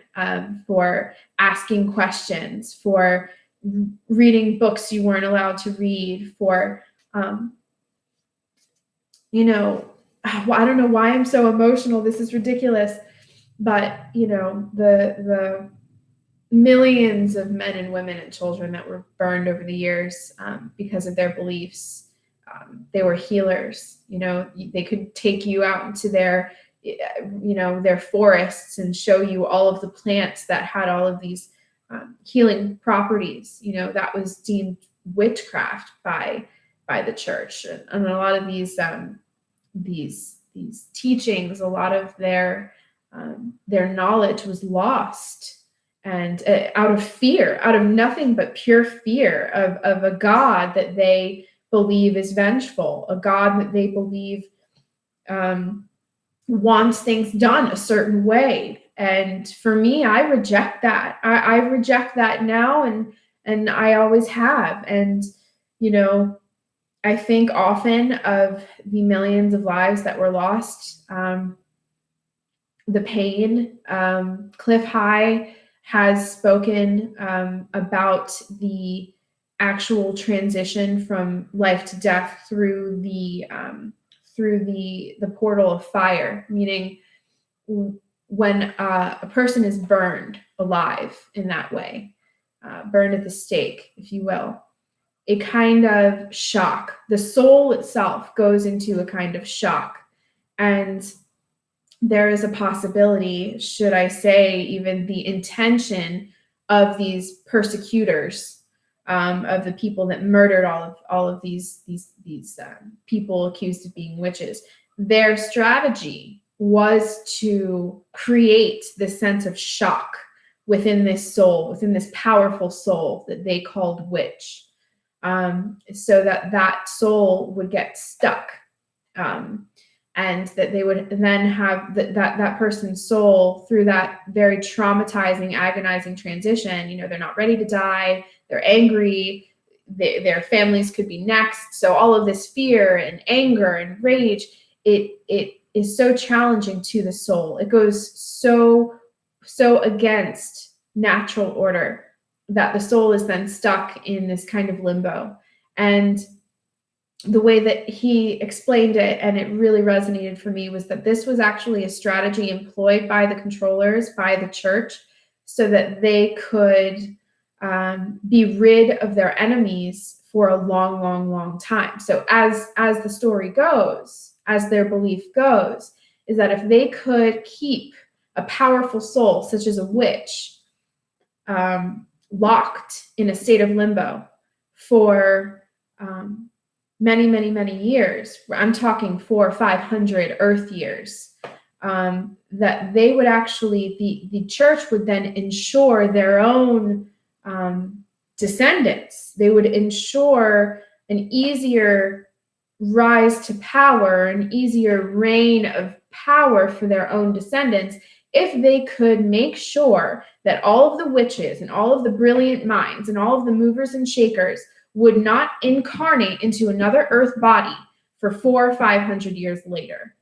for asking questions, for reading books you weren't allowed to read, for, I don't know why I'm so emotional. This is ridiculous. But, the millions of men and women and children that were burned over the years because of their beliefs, they were healers. They could take you out into their forests and show you all of the plants that had all of these healing properties. That was deemed witchcraft by the church, and a lot of these teachings, a lot of their knowledge was lost, and out of fear, out of nothing but pure fear of a God that they believe is vengeful, a God that they believe wants things done a certain way. And for me, I reject that. I reject that now, and I always have. And I think often of the millions of lives that were lost, the pain. Cliff High has spoken about the actual transition from life to death through the portal of fire, meaning when a person is burned alive in that way, burned at the stake, if you will, a kind of shock. The soul itself goes into a kind of shock. And there is a possibility, should I say, even the intention of these persecutors, of the people that murdered all of these people accused of being witches. Their strategy was to create this sense of shock within this soul, within this powerful soul that they called witch, so that soul would get stuck, and that they would then have that person's soul through that very traumatizing, agonizing transition. They're not ready to die. They're angry. Their families could be next. So all of this fear and anger and rage, it is so challenging to the soul. It goes so against natural order that the soul is then stuck in this kind of limbo. And the way that he explained it, and it really resonated for me, was that this was actually a strategy employed by the controllers, by the church, so that they could be rid of their enemies for a long, long, long time. So as the story goes, as their belief goes, is that if they could keep a powerful soul, such as a witch, locked in a state of limbo for many, many, many years, I'm talking 400 or 500 Earth years, that they would actually, the church would then ensure their own descendants. They would ensure an easier rise to power, an easier reign of power for their own descendants, if they could make sure that all of the witches and all of the brilliant minds and all of the movers and shakers would not incarnate into another earth body for 400 or 500 years later.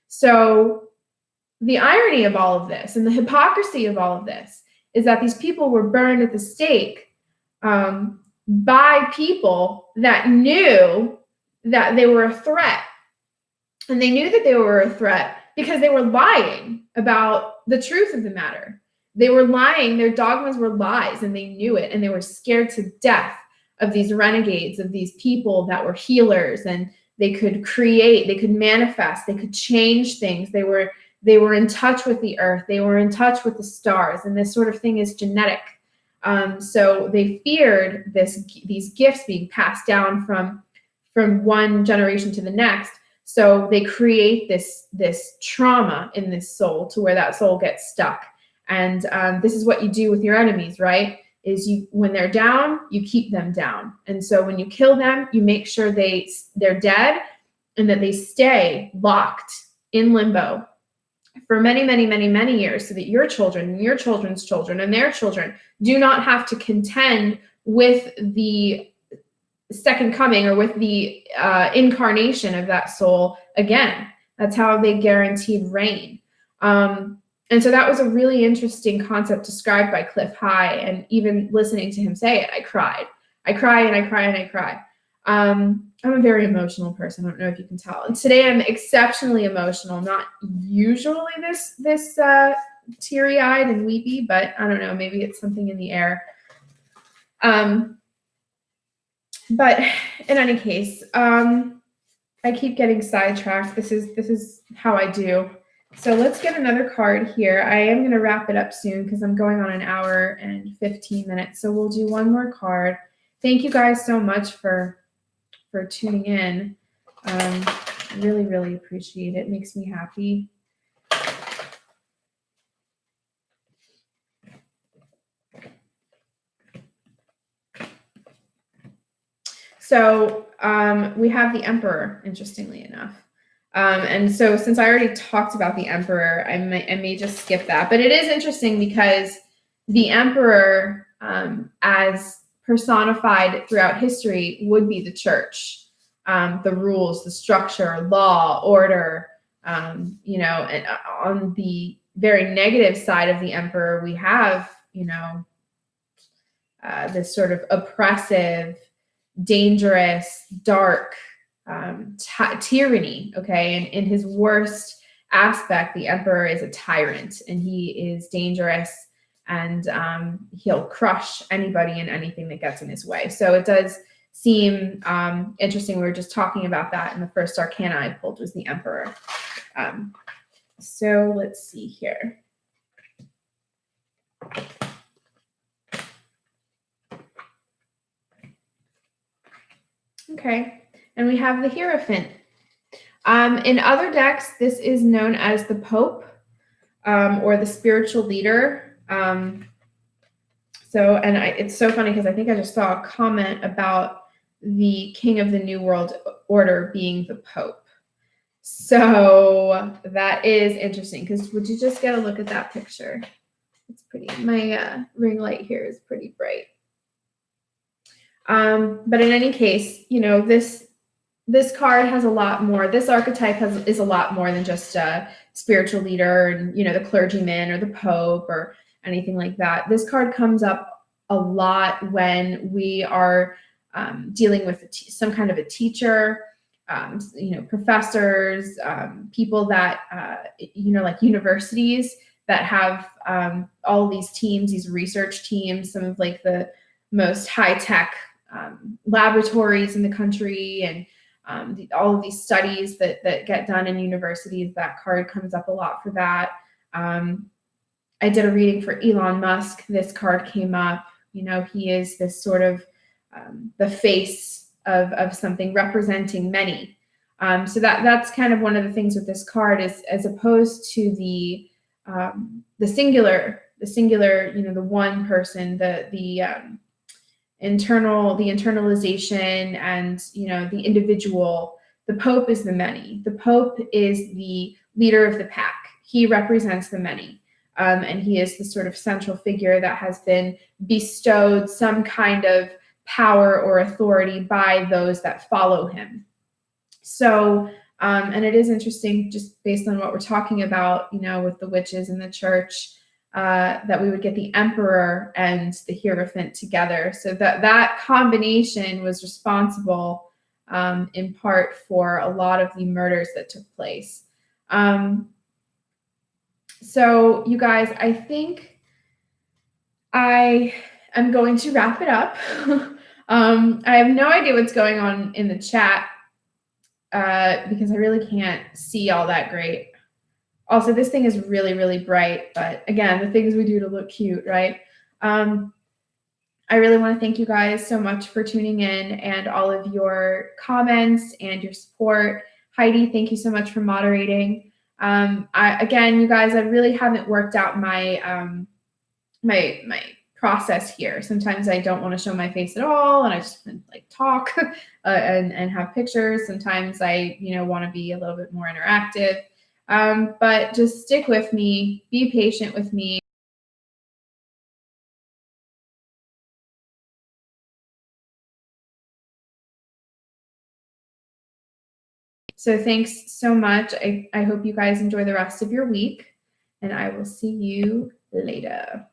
So the irony of all of this and the hypocrisy of all of this is that these people were burned at the stake by people that knew that they were a threat. And they knew that they were a threat because they were lying about the truth of the matter. They were lying. Their dogmas were lies, and they knew it. And they were scared to death of these renegades, of these people that were healers, and they could create, they could manifest, they could change things. They were in touch with the earth. They were in touch with the stars, and this sort of thing is genetic. So they feared these gifts being passed down from one generation to the next. So they create this trauma in this soul to where that soul gets stuck. And this is what you do with your enemies, right? Is when they're down, you keep them down. And so when you kill them, you make sure they're dead and that they stay locked in limbo for many, many, many, many years, so that your children and your children's children and their children do not have to contend with the second coming or with the incarnation of that soul again. That's how they guaranteed reign. And so that was a really interesting concept described by Cliff High, and even listening to him say it, I cried. I cry and I cry and I cry. I'm a very emotional person. I don't know if you can tell. And today I'm exceptionally emotional. Not usually this teary-eyed and weepy, but I don't know. Maybe it's something in the air. But in any case, I keep getting sidetracked. This is how I do. So let's get another card here. I am going to wrap it up soon because I'm going on an hour and 15 minutes. So we'll do one more card. Thank you guys so much for tuning in. Really, really appreciate it. It makes me happy. So we have the Emperor, interestingly enough. And so since I already talked about the Emperor, I may just skip that. But it is interesting because the Emperor, as personified throughout history, would be the church. The rules, the structure, law, order, and on the very negative side of the Emperor, we have, this sort of oppressive, dangerous, dark tyranny. Okay. And in his worst aspect, the Emperor is a tyrant, and he is dangerous, and he'll crush anybody and anything that gets in his way. So it does seem interesting. We were just talking about that, and the first arcana I pulled was the Emperor. So let's see here. Okay, and we have the Hierophant. In other decks, this is known as the Pope, or the spiritual leader. So, and it's so funny because I think I just saw a comment about the king of the New World Order being the Pope. So that is interesting, because would you just get a look at that picture? It's pretty. My ring light here is pretty bright. But in any case, this card has a lot more. This archetype is a lot more than just a spiritual leader and, the clergyman or the Pope or anything like that. This card comes up a lot when we are dealing with some kind of a teacher, professors, people that, like universities that have all of these teams, these research teams, some of like the most high-tech laboratories in the country, and all of these studies that get done in universities. That card comes up a lot for that. I did a reading for Elon Musk. This card came up. He is this sort of the face of something representing many. So that's kind of one of the things with this card, is as opposed to the singular, the one person, the internalization, and the individual. The Pope is the many. The Pope is the leader of the pack. He represents the many, and he is the sort of central figure that has been bestowed some kind of power or authority by those that follow him. So, and it is interesting, just based on what we're talking about, with the witches in the church, that we would get the Emperor and the Hierophant together. So that combination was responsible, in part, for a lot of the murders that took place. So you guys, I think I am going to wrap it up. I have no idea what's going on in the chat, because I really can't see all that great. Also, this thing is really, really bright, but again, the things we do to look cute, right? I really want to thank you guys so much for tuning in, and all of your comments and your support. Heidi, thank you so much for moderating. Again, you guys, I really haven't worked out my my process here. Sometimes I don't want to show my face at all, and I just like talk and have pictures. Sometimes I want to be a little bit more interactive. But just stick with me, be patient with me. So thanks so much. I hope you guys enjoy the rest of your week, and I will see you later.